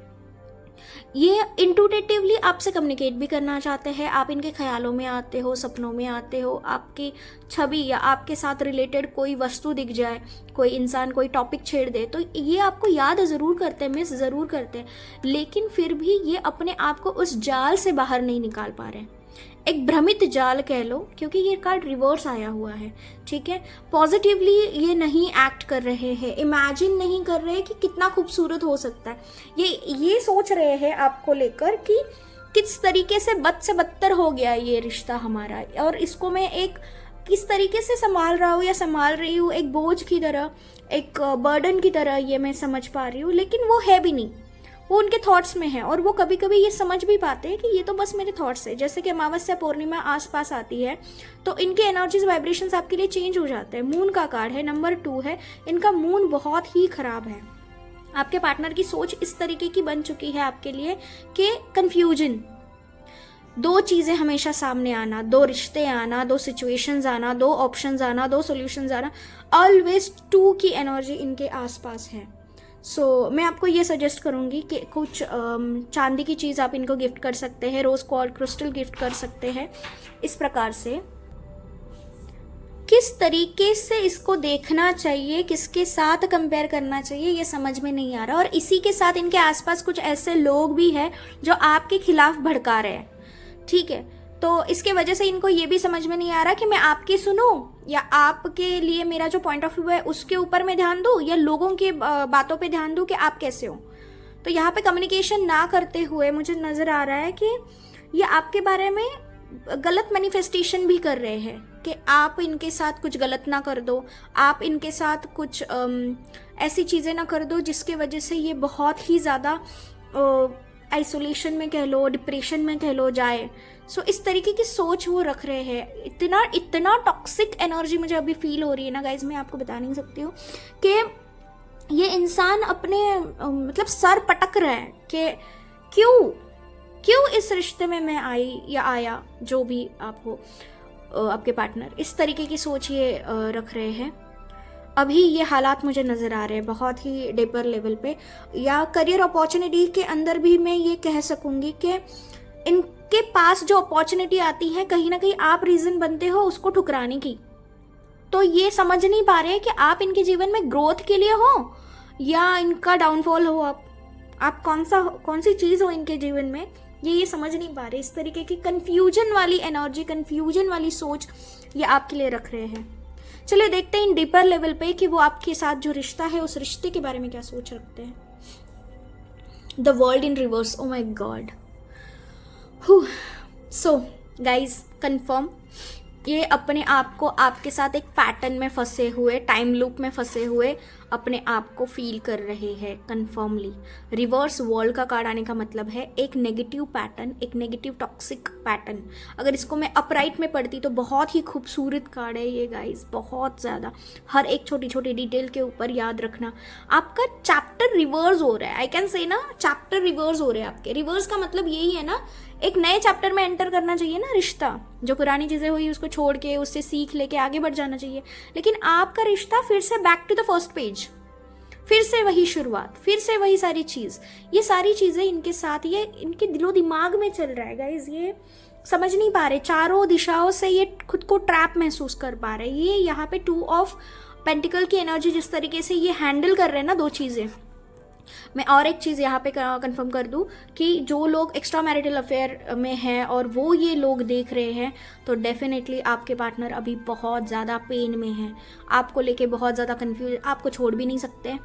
ये इंटूटेटिवली आपसे कम्युनिकेट भी करना चाहते हैं, आप इनके ख्यालों में आते हो, सपनों में आते हो, आपकी छवि या आपके साथ रिलेटेड कोई वस्तु दिख जाए, कोई इंसान कोई टॉपिक छेड़ दे तो ये आपको याद ज़रूर करते हैं, मिस ज़रूर करते हैं, लेकिन फिर भी ये अपने आप को उस जाल से बाहर नहीं निकाल पा रहे हैं। एक भ्रमित जाल कह लो, क्योंकि ये कार्ड रिवर्स आया हुआ है, ठीक है। पॉजिटिवली ये नहीं एक्ट कर रहे हैं, इमेजिन नहीं कर रहे कि कितना खूबसूरत हो सकता है। ये सोच रहे हैं आपको लेकर कि किस तरीके से बद से बदतर हो गया ये रिश्ता हमारा, और इसको मैं एक किस तरीके से संभाल रहा हूँ या संभाल रही हूँ, एक बोझ की तरह, एक बर्डन की तरह ये मैं समझ पा रही हूँ। लेकिन वो है भी नहीं, वो उनके थॉट्स में है, और वो कभी कभी ये समझ भी पाते हैं कि ये तो बस मेरे थॉट्स है। जैसे कि अमावस्या पूर्णिमा आसपास आती है तो इनके एनर्जीज वाइब्रेशंस आपके लिए चेंज हो जाते हैं। मून का कार्ड है, नंबर 2 है, इनका मून बहुत ही खराब है। आपके पार्टनर की सोच इस तरीके की बन चुकी है आपके लिए कि कंफ्यूजन, दो चीज़ें हमेशा सामने आना, दो रिश्ते आना, दो सिचुएशंस आना, दो ऑप्शंस आना, दो सॉल्यूशंस आना, ऑलवेज 2 की एनर्जी इनके आसपास है। सो मैं आपको ये सजेस्ट करूँगी कि कुछ चांदी की चीज़ आप इनको गिफ्ट कर सकते हैं, रोज़ क्वार्ट्ज क्रिस्टल गिफ्ट कर सकते हैं। इस प्रकार से किस तरीके से इसको देखना चाहिए, किसके साथ कंपेयर करना चाहिए, ये समझ में नहीं आ रहा। और इसी के साथ इनके आसपास कुछ ऐसे लोग भी हैं जो आपके खिलाफ भड़का रहे हैं, ठीक है। तो इसके वजह से इनको ये भी समझ में नहीं आ रहा कि मैं आपकी सुनूं या आपके लिए मेरा जो पॉइंट ऑफ व्यू है उसके ऊपर मैं ध्यान दूं, या लोगों के बातों पे ध्यान दूं कि आप कैसे हो। तो यहाँ पे कम्युनिकेशन ना करते हुए मुझे नज़र आ रहा है कि ये आपके बारे में गलत मैनिफेस्टेशन भी कर रहे हैं कि आप इनके साथ कुछ गलत ना कर दो, आप इनके साथ कुछ ऐसी चीज़ें ना कर दो जिसके वजह से ये बहुत ही ज़्यादा आइसोलेशन में कह लो, डिप्रेशन में कह लो जाए। सो इस तरीके की सोच वो रख रहे हैं। इतना टॉक्सिक एनर्जी मुझे अभी फील हो रही है ना गाइज, मैं आपको बता नहीं सकती हूँ कि ये इंसान अपने मतलब सर पटक रहा है कि क्यों इस रिश्ते में मैं आई या आया, जो भी आप हो आपके पार्टनर, इस तरीके की सोच ये रख रहे हैं। अभी ये हालात मुझे नज़र आ रहे हैं बहुत ही डीपर लेवल पे, या करियर अपॉर्चुनिटी के अंदर भी मैं ये कह सकूँगी कि इनके पास जो अपॉर्चुनिटी आती है कहीं ना कहीं आप रीज़न बनते हो उसको ठुकराने की। तो ये समझ नहीं पा रहे कि आप इनके जीवन में ग्रोथ के लिए हो या इनका डाउनफॉल हो। आप कौन सी चीज़ हो इनके जीवन में, ये समझ नहीं पा रहे। इस तरीके की कन्फ्यूजन वाली एनर्जी, कन्फ्यूजन वाली सोच ये आपके लिए रख रहे हैं। चलिए देखते हैं इन डीपर लेवल पे कि वो आपके साथ जो रिश्ता है उस रिश्ते के बारे में क्या सोच रखते हैं। The world in reverse, O my God. So guys confirm, ये अपने आप को आपके साथ एक पैटर्न में फंसे हुए, टाइम लूप में फंसे हुए अपने आप को फील कर रहे हैं कंफर्मली। रिवर्स वर्ल्ड का कार्ड आने का मतलब है एक नेगेटिव पैटर्न, एक नेगेटिव टॉक्सिक पैटर्न। अगर इसको मैं अपराइट में पढ़ती तो बहुत ही खूबसूरत कार्ड है ये गाइस, बहुत ज़्यादा। हर एक छोटी छोटी डिटेल के ऊपर याद रखना। आपका चैप्टर रिवर्स हो रहा है, आई कैन से ना, चैप्टर रिवर्स हो रहे हैं आपके। रिवर्स का मतलब यही है ना, एक नए चैप्टर में एंटर करना चाहिए ना रिश्ता। जो पुरानी चीज़ें हुई उसको छोड़ के उससे सीख लेके आगे बढ़ जाना चाहिए। लेकिन आपका रिश्ता फिर से back to the first page, फिर से वही शुरुआत, फिर से वही सारी चीज़। ये सारी चीज़ें इनके साथ, ये इनके दिलो दिमाग में चल रहा है गाइज। ये समझ नहीं पा रहे, चारों दिशाओं से ये खुद को ट्रैप महसूस कर पा रहे। ये यहाँ पे 2 ऑफ पेंटिकल की एनर्जी जिस तरीके से ये हैंडल कर रहे हैं ना, 2 चीज़ें। मैं और एक चीज़ यहाँ पे कंफर्म कर दूँ कि जो लोग एक्स्ट्रा मैरिटल अफेयर में हैं और वो ये लोग देख रहे हैं, तो डेफिनेटली आपके पार्टनर अभी बहुत ज़्यादा पेन में हैं, आपको लेके बहुत ज़्यादा कंफ्यूज, आपको छोड़ भी नहीं सकते,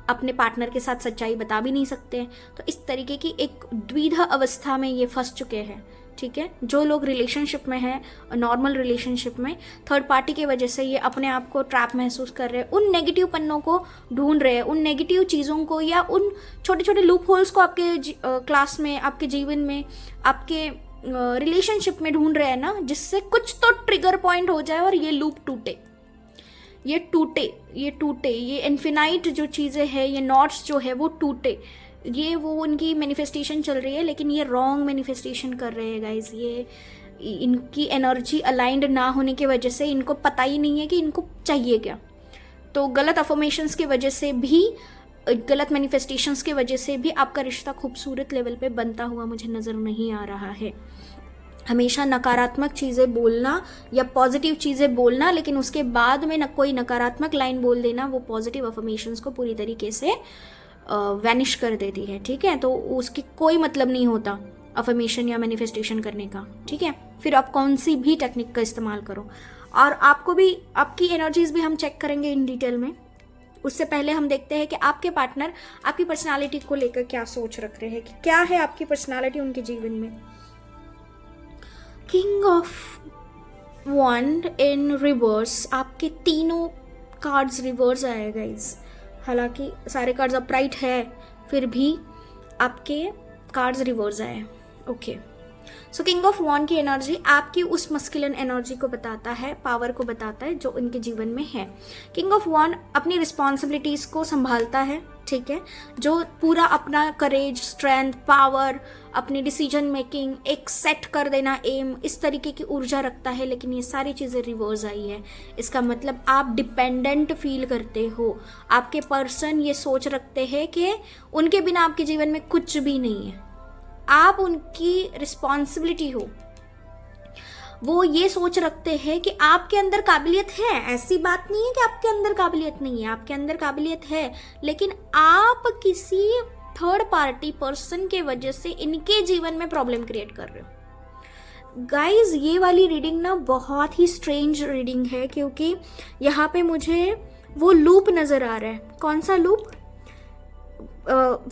अपने पार्टनर के साथ सच्चाई बता भी नहीं सकते। तो इस तरीके की एक द्विधा अवस्था में ये फंस चुके हैं, ठीक है। जो लोग रिलेशनशिप में हैं, नॉर्मल रिलेशनशिप में, थर्ड पार्टी की वजह से ये अपने आप को ट्रैप महसूस कर रहे हैं, उन नेगेटिव पन्नों को ढूंढ रहे हैं, उन नेगेटिव चीज़ों को या उन छोटे छोटे लूप होल्स को आपके क्लास में, आपके जीवन में, आपके रिलेशनशिप में ढूंढ रहे हैं ना, जिससे कुछ तो ट्रिगर पॉइंट हो जाए और ये लूप टूटे, ये टूटे, ये इन्फिनाइट जो चीज़ें हैं, ये नॉट्स जो है वो टूटे। ये वो उनकी मैनिफेस्टेशन चल रही है, लेकिन ये रॉन्ग मैनिफेस्टेशन कर रहे हैं गाइज। ये इनकी एनर्जी अलाइंड ना होने की वजह से इनको पता ही नहीं है कि इनको चाहिए क्या। तो गलत अफर्मेशंस की वजह से भी, गलत मैनिफेस्टेशंस की वजह से भी आपका रिश्ता खूबसूरत लेवल पे बनता हुआ मुझे नज़र नहीं आ रहा है। हमेशा नकारात्मक चीज़ें बोलना या पॉजिटिव चीज़ें बोलना, लेकिन उसके बाद में कोई नकारात्मक लाइन बोल देना, वो पॉजिटिव अफर्मेशंस को पूरी तरीके से वैनिश कर देती है, ठीक है। तो उसकी कोई मतलब नहीं होता अफर्मेशन या मैनिफेस्टेशन करने का, ठीक है। फिर आप कौन सी भी टेक्निक का इस्तेमाल करो, और आपको भी आपकी एनर्जीज भी हम चेक करेंगे इन डिटेल में। उससे पहले हम देखते हैं कि आपके पार्टनर आपकी पर्सनालिटी को लेकर क्या सोच रख रहे हैं, कि क्या है आपकी पर्सनालिटी उनके जीवन में। King of wand in reverse, आपके तीनों कार्ड्स रिवर्स आए गाइस। हालांकि सारे कार्ड्स अपराइट है, फिर भी आपके कार्ड्स रिवर्स आए। ओके, सो किंग ऑफ वॉन्ड की एनर्जी आपकी उस मस्कुलिन एनर्जी को बताता है, पावर को बताता है जो उनके जीवन में है। किंग ऑफ वॉन्ड अपनी रिस्पॉन्सिबिलिटीज को संभालता है, ठीक है, जो पूरा अपना करेज, स्ट्रेंथ, पावर, अपनी डिसीजन मेकिंग, एक सेट कर देना एम, इस तरीके की ऊर्जा रखता है। लेकिन ये सारी चीज़ें रिवर्स आई है। इसका मतलब आप डिपेंडेंट फील करते हो। आपके पर्सन ये सोच रखते हैं कि उनके बिना आपके जीवन में कुछ भी नहीं है, आप उनकी रिस्पॉन्सिबिलिटी हो। वो ये सोच रखते हैं कि आपके अंदर काबिलियत है, ऐसी बात नहीं है कि आपके अंदर काबिलियत नहीं है, आपके अंदर काबिलियत है, लेकिन आप किसी थर्ड पार्टी पर्सन के वजह से इनके जीवन में प्रॉब्लम क्रिएट कर रहे हो। गाइज, ये वाली रीडिंग ना बहुत ही स्ट्रेंज रीडिंग है, क्योंकि यहाँ पे मुझे वो लूप नजर आ रहा है। कौन सा loop?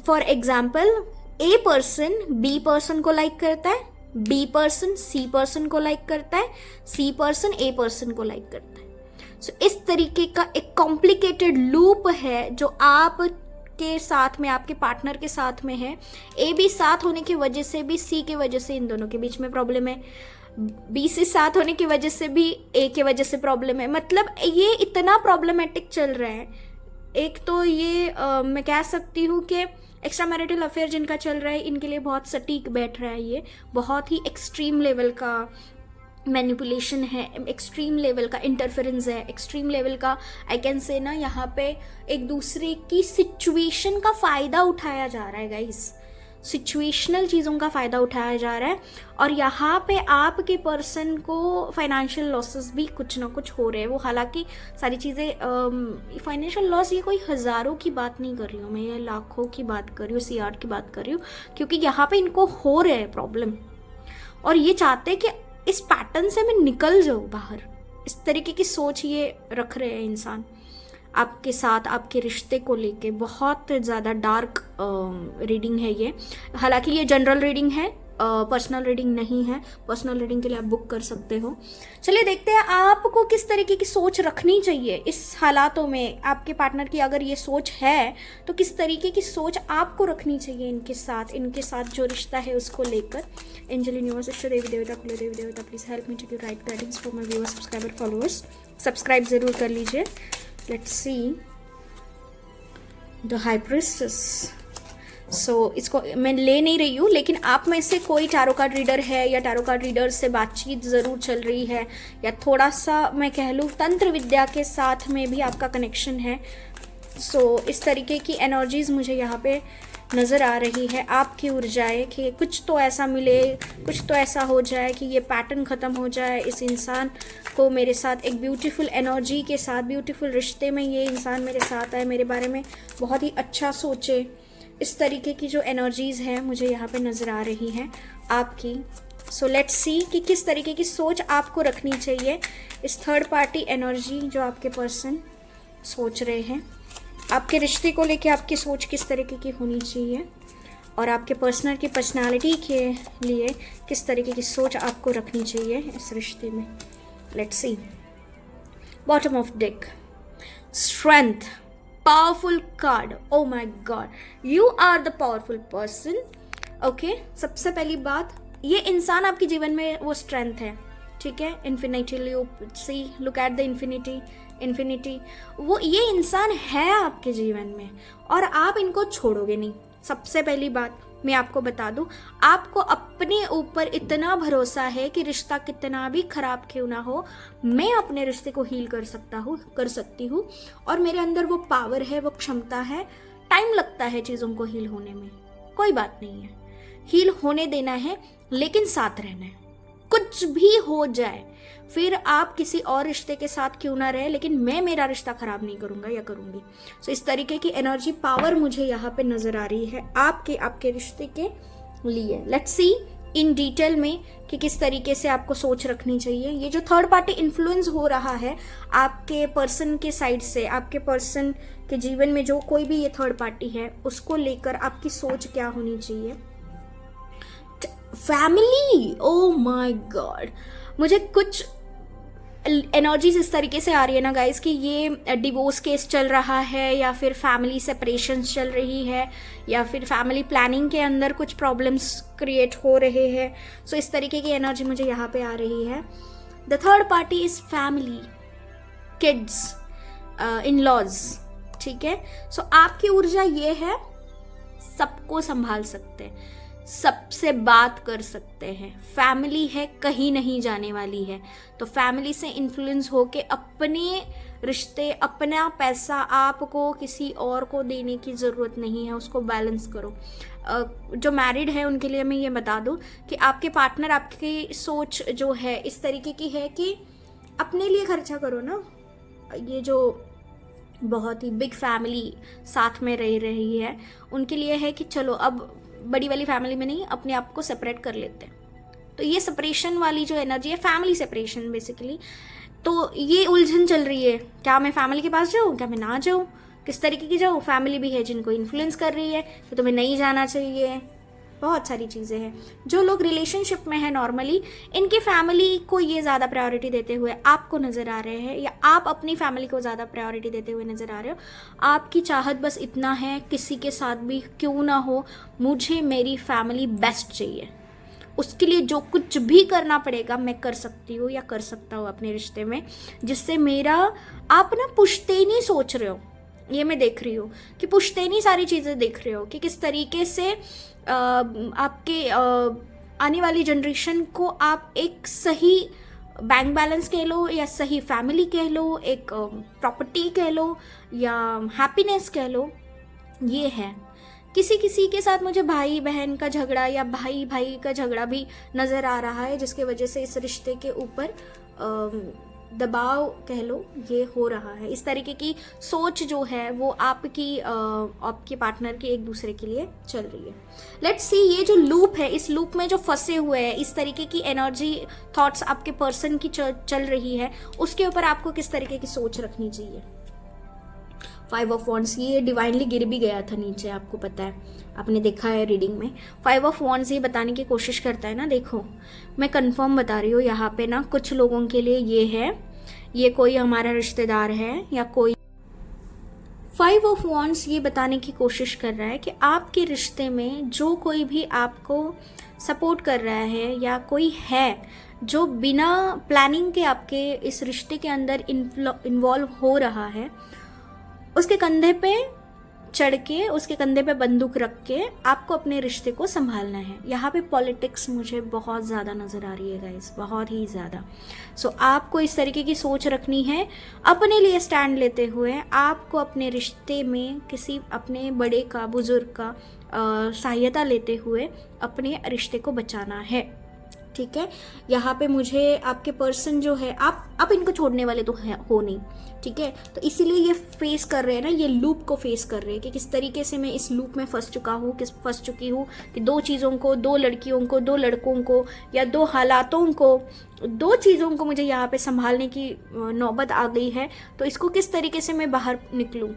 For example, A person B person को लाइक करता है, बी पर्सन सी पर्सन को लाइक करता है, सी पर्सन ए पर्सन को लाइक करता है। सो इस तरीके का एक कॉम्प्लिकेटेड लूप है जो आप के साथ में, आपके पार्टनर के साथ में है। ए बी साथ होने की वजह से भी सी के वजह से इन दोनों के बीच में प्रॉब्लम है, बी से साथ होने की वजह से भी ए के वजह से प्रॉब्लम है। मतलब ये इतना प्रॉब्लमेटिक चल रहा है। एक तो ये मैं कह सकती हूँ कि एक्स्ट्रा मैरिटल अफेयर जिनका चल रहा है, इनके लिए बहुत सटीक बैठ रहा है। ये बहुत ही एक्सट्रीम लेवल का मैनिपुलेशन है, एक्सट्रीम लेवल का इंटरफेरेंस है, एक्सट्रीम लेवल का आई कैन से ना, यहाँ पे एक दूसरे की सिचुएशन का फ़ायदा उठाया जा रहा है गाइस। सिचुएशनल चीज़ों का फ़ायदा उठाया जा रहा है, और यहाँ पे आपके पर्सन को फाइनेंशियल लॉसेस भी कुछ ना कुछ हो रहे हैं। वो हालांकि सारी चीज़ें, फाइनेंशियल लॉस, ये कोई हज़ारों की बात नहीं कर रही हूँ मैं, ये लाखों की बात कर रही हूँ, CR की बात कर रही हूँ, क्योंकि यहाँ पे इनको हो रहे हैं प्रॉब्लम, और ये चाहते हैं कि इस पैटर्न से मैं निकल जाऊँ बाहर। इस तरीके की सोच ये रख रहे हैं इंसान आपके साथ, आपके रिश्ते को लेके। बहुत ज़्यादा डार्क रीडिंग है ये। हालांकि ये जनरल रीडिंग है, पर्सनल रीडिंग नहीं है। पर्सनल रीडिंग के लिए आप बुक कर सकते हो। चलिए देखते हैं आपको किस तरीके की सोच रखनी चाहिए इस हालातों में। आपके पार्टनर की अगर ये सोच है तो किस तरीके की सोच आपको रखनी चाहिए इनके साथ जो रिश्ता है उसको लेकर। एंजल यूनिवर्स, इष्ट देवी देवता, कुल देवी देवता, please help me to give right guidance for my viewers, subscriber, followers. Subscribe जरूर कर लीजिए। Let's see the high priestess. So इसको मैं ले नहीं रही हूँ, लेकिन आप में से कोई टैरो कार्ड रीडर है या टैरो कार्ड रीडर से बातचीत ज़रूर चल रही है, या थोड़ा सा मैं कह लूँ तंत्र विद्या के साथ में भी आपका कनेक्शन है। सो इस तरीके की एनर्जीज़ मुझे यहाँ पे नज़र आ रही है। आपकी ऊर्जाएं कि कुछ तो ऐसा मिले, कुछ तो ऐसा हो जाए कि ये पैटर्न ख़त्म हो जाए। इस इंसान को मेरे साथ एक ब्यूटीफुल एनर्जी के साथ, ब्यूटीफुल रिश्ते में ये इंसान मेरे साथ आए, मेरे बारे में बहुत ही अच्छा सोचे। इस तरीके की जो एनर्जीज़ हैं मुझे यहाँ पे नज़र आ रही हैं आपकी। सो लेट्स सी कि किस तरीके की सोच आपको रखनी चाहिए। इस थर्ड पार्टी एनर्जी जो आपके पर्सन सोच रहे हैं, आपके रिश्ते को लेके आपकी सोच किस तरीके की होनी चाहिए, और आपके पर्सनल की पर्सनालिटी के लिए किस तरीके की सोच आपको रखनी चाहिए इस रिश्ते में। Let's see. Bottom of deck, strength, powerful card. Oh my god, you are the powerful person. Okay, सबसे पहली बात, ये इंसान आपके जीवन में वो स्ट्रेंथ है, ठीक है। Infinity, see, look at the infinity, वो ये इंसान है आपके जीवन में, और आप इनको छोड़ोगे नहीं। सबसे पहली बात मैं आपको बता दूं, आपको अपने ऊपर इतना भरोसा है कि रिश्ता कितना भी खराब क्यों ना हो, मैं अपने रिश्ते को हील कर सकती हूँ, और मेरे अंदर वो पावर है, वो क्षमता है। टाइम लगता है चीज़ों को हील होने में, कोई बात नहीं है, हील होने देना है, लेकिन साथ रहना है। कुछ भी हो जाए, फिर आप किसी और रिश्ते के साथ क्यों ना रहे, लेकिन मैं मेरा रिश्ता खराब नहीं करूँगा या करूँगी। सो इस तरीके की एनर्जी, पावर मुझे यहाँ पे नज़र आ रही है आपके रिश्ते के ली है। लेट्स सी इन डिटेल में कि किस तरीके से आपको सोच रखनी चाहिए। ये जो थर्ड पार्टी इन्फ्लुएंस हो रहा है आपके पर्सन के साइड से, आपके पर्सन के जीवन में जो कोई भी ये थर्ड पार्टी है, उसको लेकर आपकी सोच क्या होनी चाहिए। फैमिली, ओ माय गॉड, मुझे कुछ एनर्जीज इस तरीके से आ रही है ना गाइस कि ये डिवोर्स केस चल रहा है, या फिर फैमिली सेपरेशन चल रही है, या फिर फैमिली प्लानिंग के अंदर कुछ प्रॉब्लम्स क्रिएट हो रहे हैं। सो इस तरीके की एनर्जी मुझे यहाँ पे आ रही है। The third party is family, kids, in laws, ठीक है। सो आपकी ऊर्जा ये है, सबको संभाल सकते हैं, सबसे बात कर सकते हैं, फैमिली है, कहीं नहीं जाने वाली है। तो फैमिली से इन्फ्लुएंस होके अपने रिश्ते, अपना पैसा आपको किसी और को देने की ज़रूरत नहीं है, उसको बैलेंस करो। जो मैरिड है उनके लिए मैं ये बता दूं कि आपके पार्टनर, आपकी सोच जो है इस तरीके की है कि अपने लिए खर्चा करो ना। ये जो बहुत ही बिग फैमिली साथ में रह रही है उनके लिए है कि चलो अब बड़ी वाली फैमिली में नहीं, अपने आप को सेपरेट कर लेते हैं। तो ये सेपरेशन वाली जो एनर्जी है, फैमिली सेपरेशन बेसिकली, तो ये उलझन चल रही है। क्या मैं फैमिली के पास जाऊँ, क्या मैं ना जाऊँ, किस तरीके की जाऊँ। फैमिली भी है जिनको इन्फ्लुएंस कर रही है कि तुम्हें नहीं जाना चाहिए, बहुत सारी चीज़ें हैं। जो लोग रिलेशनशिप में है नॉर्मली, इनकी फैमिली को ये ज़्यादा प्रायोरिटी देते हुए आपको नज़र आ रहे हैं, या आप अपनी फैमिली को ज़्यादा प्रायोरिटी देते हुए नज़र आ रहे हो। आपकी चाहत बस इतना है, किसी के साथ भी क्यों ना हो, मुझे मेरी फैमिली बेस्ट चाहिए, उसके लिए जो कुछ भी करना पड़ेगा मैं कर सकती हूँ या कर सकता हूँ अपने रिश्ते में, जिससे मेरा, आप ना पुश्तैनी सोच रहे हो। ये मैं देख रही हूँ कि पुश्तैनी सारी चीज़ें देख रहे हो कि किस तरीके से आपके आने वाली जनरेशन को आप एक सही बैंक बैलेंस कह लो, या सही फैमिली कह लो, एक प्रॉपर्टी कह लो, या हैप्पीनेस कह लो, ये है। किसी किसी के साथ मुझे भाई बहन का झगड़ा या भाई भाई का झगड़ा भी नज़र आ रहा है, जिसके वजह से इस रिश्ते के ऊपर दबाव कह लो ये हो रहा है। इस तरीके की सोच जो है वो आपके पार्टनर के एक दूसरे के लिए चल रही है। लेट्स सी ये जो लूप है, इस लूप में जो फंसे हुए हैं, इस तरीके की एनर्जी थॉट्स आपके पर्सन की चल रही है, उसके ऊपर आपको किस तरीके की सोच रखनी चाहिए। 5 ऑफ वॉन्ड्स, ये डिवाइनली गिर भी गया था नीचे, आपको पता है, आपने देखा है रीडिंग में। 5 ऑफ वॉन्ड्स ये बताने की कोशिश करता है ना, देखो मैं कंफर्म बता रही हूँ यहाँ पे ना, कुछ लोगों के लिए ये है, ये कोई हमारा रिश्तेदार है या कोई। 5 ऑफ वॉन्ड्स ये बताने की कोशिश कर रहा है कि आपके रिश्ते में जो कोई भी आपको सपोर्ट कर रहा है, या कोई है जो बिना प्लानिंग के आपके इस रिश्ते के अंदर इन्वॉल्व हो रहा है, उसके कंधे पे चढ़ के, उसके कंधे पे बंदूक रख के आपको अपने रिश्ते को संभालना है। यहाँ पे पॉलिटिक्स मुझे बहुत ज़्यादा नज़र आ रही है गाइस, बहुत ही ज़्यादा। सो आपको इस तरीके की सोच रखनी है, अपने लिए स्टैंड लेते हुए आपको अपने रिश्ते में किसी अपने बड़े का, बुजुर्ग का सहायता लेते हुए अपने रिश्ते को बचाना है, ठीक है। यहाँ पे मुझे आपके पर्सन जो है, आप इनको छोड़ने वाले तो हो नहीं, ठीक है। तो इसीलिए ये फेस कर रहे हैं ना, ये लूप को फेस कर रहे हैं कि किस तरीके से मैं इस लूप में फंस चुकी हूँ कि 2 चीज़ों को, 2 लड़कियों को, 2 लड़कों को, या 2 हालातों को, 2 चीज़ों को मुझे यहाँ पे संभालने की नौबत आ गई है। तो इसको किस तरीके से मैं बाहर निकलूँ।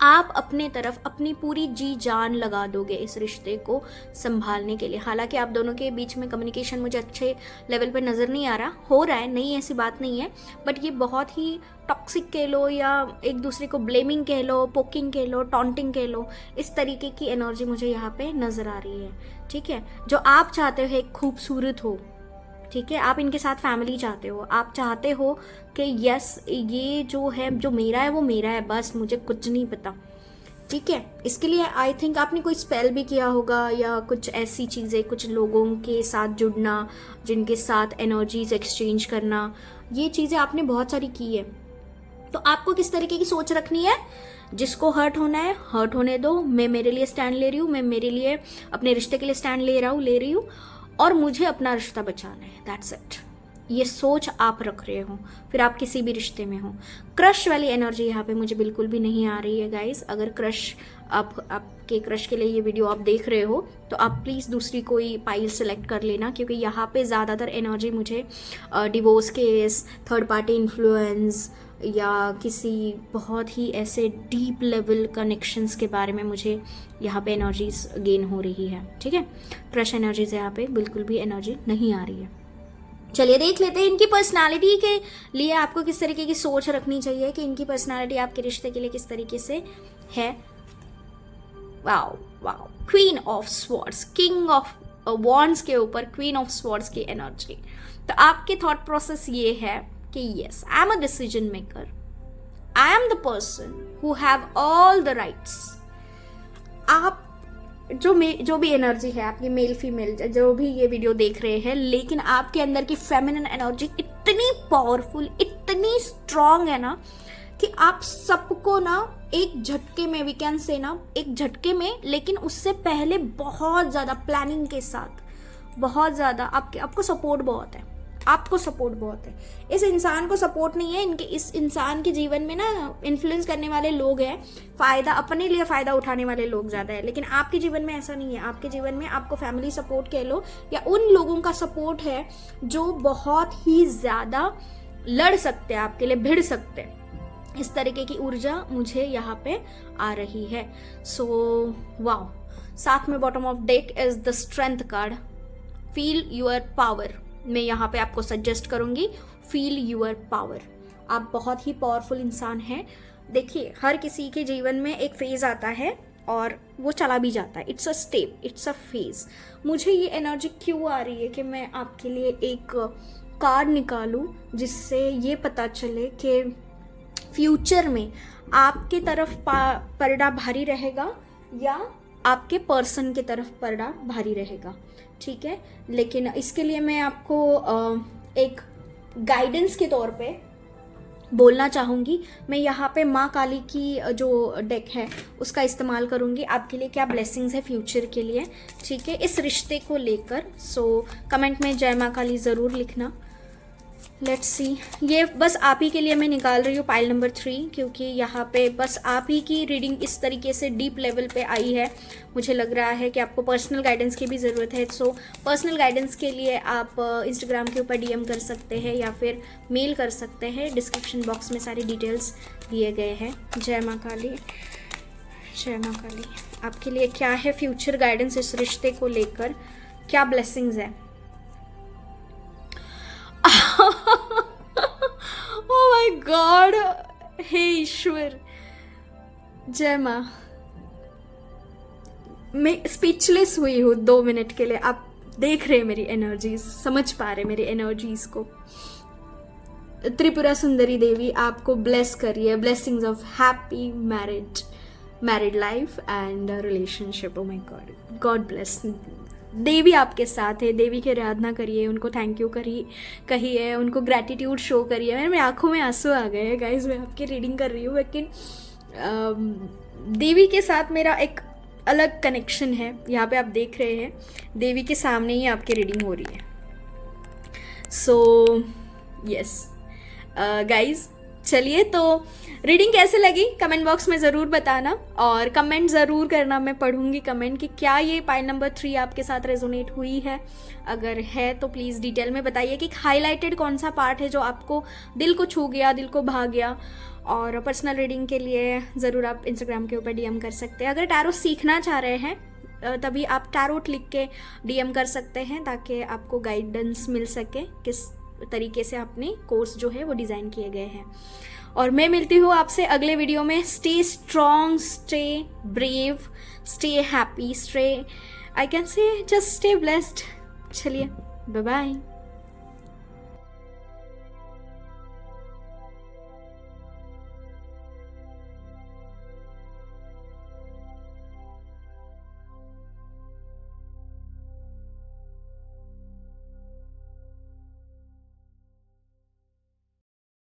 आप अपने तरफ अपनी पूरी जी जान लगा दोगे इस रिश्ते को संभालने के लिए। हालांकि आप दोनों के बीच में कम्युनिकेशन मुझे अच्छे लेवल पे नज़र नहीं आ रहा, हो रहा है, नहीं ऐसी बात नहीं है, बट ये बहुत ही टॉक्सिक कह लो, या एक दूसरे को ब्लेमिंग कह लो, पोकिंग कह लो, टॉन्टिंग कह लो, इस तरीके की एनर्जी मुझे यहाँ पे नज़र आ रही है, ठीक है। जो आप चाहते हो एक खूबसूरत हो, ठीक है, आप इनके साथ फैमिली चाहते हो, आप चाहते हो कि यस ये जो है, जो मेरा है वो मेरा है, बस मुझे कुछ नहीं पता, ठीक है। इसके लिए आई थिंक आपने कोई स्पेल भी किया होगा, या कुछ ऐसी चीज़ें, कुछ लोगों के साथ जुड़ना, जिनके साथ एनर्जीज एक्सचेंज करना, ये चीज़ें आपने बहुत सारी की है। तो आपको किस तरीके की सोच रखनी है, जिसको हर्ट होना है हर्ट होने दो, मैं मेरे लिए स्टैंड ले रही हूँ, मैं मेरे लिए अपने रिश्ते के लिए स्टैंड ले रही हूँ, और मुझे अपना रिश्ता बचाना है, दैट्स इट, ये सोच आप रख रहे हो, फिर आप किसी भी रिश्ते में हो। क्रश वाली एनर्जी यहाँ पे मुझे बिल्कुल भी नहीं आ रही है गाइस। अगर क्रश आपके क्रश के लिए ये वीडियो आप देख रहे हो तो आप प्लीज़ दूसरी कोई पाइल सेलेक्ट कर लेना, क्योंकि यहाँ पे ज़्यादातर एनर्जी मुझे divorce case, third party influence या किसी बहुत ही ऐसे डीप लेवल कनेक्शंस के बारे में मुझे यहाँ पे एनर्जीज गेन हो रही है। ठीक है, क्रश एनर्जीज यहाँ पे बिल्कुल भी एनर्जी नहीं आ रही है। चलिए देख लेते हैं इनकी पर्सनालिटी के लिए आपको किस तरीके की सोच रखनी चाहिए, कि इनकी पर्सनालिटी आपके रिश्ते के लिए किस तरीके से है। Wow wow, queen of swords, king of wands के ऊपर क्वीन ऑफ स्वॉर्ड्स की एनर्जी। तो आपके थॉट प्रोसेस ये है कि yes, I am a decision maker, I am the person who have all the rights. आप जो भी एनर्जी है आपकी, मेल फीमेल जो भी ये वीडियो देख रहे हैं, लेकिन आपके अंदर की फेमिनिन एनर्जी इतनी पावरफुल, इतनी स्ट्रांग है ना कि आप सबको ना एक झटके में, वी कैन से ना एक झटके में, लेकिन उससे पहले बहुत ज़्यादा प्लानिंग के साथ, बहुत ज़्यादा आपको सपोर्ट बहुत है, आपको सपोर्ट बहुत है। इस इंसान को सपोर्ट नहीं है, इस इंसान के जीवन में ना इन्फ्लुएंस करने वाले लोग हैं, फ़ायदा, अपने लिए फ़ायदा उठाने वाले लोग ज़्यादा है। लेकिन आपके जीवन में ऐसा नहीं है। आपके जीवन में आपको फैमिली सपोर्ट कह लो या उन लोगों का सपोर्ट है जो बहुत ही ज़्यादा लड़ सकते हैं आपके लिए, भिड़ सकते हैं। इस तरीके की ऊर्जा मुझे यहाँ पे आ रही है। सो वाओ, साथ में bottom of deck is the strength card. Feel your power, मैं यहाँ पे आपको सजेस्ट करूँगी, फील यूर पावर। आप बहुत ही पावरफुल इंसान हैं। देखिए, हर किसी के जीवन में एक फेज़ आता है और वो चला भी जाता है। It's a step, it's a phase. मुझे ये एनर्जी क्यों आ रही है कि मैं आपके लिए एक कार्ड निकालूं जिससे ये पता चले कि फ्यूचर में आपके तरफ पर्दा भारी रहेगा या आपके पर्सन की तरफ पर्दा भारी रहेगा। ठीक है, लेकिन इसके लिए मैं आपको एक गाइडेंस के तौर पे बोलना चाहूँगी। मैं यहाँ पे माँ काली की जो डेक है उसका इस्तेमाल करूँगी आपके लिए, क्या ब्लेसिंग्स है फ्यूचर के लिए। ठीक है, इस रिश्ते को लेकर। सो कमेंट में जय माँ काली ज़रूर लिखना। लेट्स सी, ये बस आप ही के लिए मैं निकाल रही हूँ पाइल नंबर 3, क्योंकि यहाँ पे बस आप ही की रीडिंग इस तरीके से डीप लेवल पे आई है। मुझे लग रहा है कि आपको पर्सनल गाइडेंस की भी ज़रूरत है। सो पर्सनल गाइडेंस के लिए आप इंस्टाग्राम के ऊपर DM कर सकते हैं या फिर मेल कर सकते हैं। डिस्क्रिप्शन बॉक्स में सारी डिटेल्स दिए गए हैं। जय माँ काली, जय माँ काली। आपके लिए क्या है फ्यूचर गाइडेंस इस रिश्ते को लेकर, क्या ब्लेसिंग्स है। Oh my God, हे ईश्वर, जय माँ। मैं स्पीचलेस हुई हूँ 2 मिनट के लिए। आप देख रहे हैं मेरी एनर्जीज, समझ पा रहे मेरी एनर्जीज को। त्रिपुरा सुंदरी देवी आपको ब्लेस करिए, blessings of happy married life and relationship. Oh my god, god bless. देवी आपके साथ है। देवी की आराधना करिए, उनको थैंक यू कहिए, उनको ग्रैटिट्यूड शो करिए। मेरे आंखों में आंसू आ गए हैं गाइस, मैं आपकी रीडिंग कर रही हूँ, लेकिन देवी के साथ मेरा एक अलग कनेक्शन है। यहाँ पे आप देख रहे हैं देवी के सामने ही आपकी रीडिंग हो रही है। सो यस गाइस, चलिए, तो रीडिंग कैसे लगी कमेंट बॉक्स में ज़रूर बताना, और कमेंट ज़रूर करना, मैं पढ़ूंगी कमेंट कि क्या ये पाइल नंबर 3 आपके साथ रेजोनेट हुई है। अगर है तो प्लीज़ डिटेल में बताइए कि हाईलाइटेड कौन सा पार्ट है जो आपको दिल को छू गया, दिल को भा गया। और पर्सनल रीडिंग के लिए ज़रूर आप इंस्टाग्राम के ऊपर DM कर सकते हैं। अगर टैरो सीखना चाह रहे हैं तभी आप टैरोट लिख के DM कर सकते हैं, ताकि आपको गाइडेंस मिल सके किस तरीके से अपने कोर्स जो है वो डिज़ाइन किए गए हैं। और मैं मिलती हूँ आपसे अगले वीडियो में। Stay strong, stay brave, stay happy, stay, I can say just stay blessed. चलिए, बाय बाय।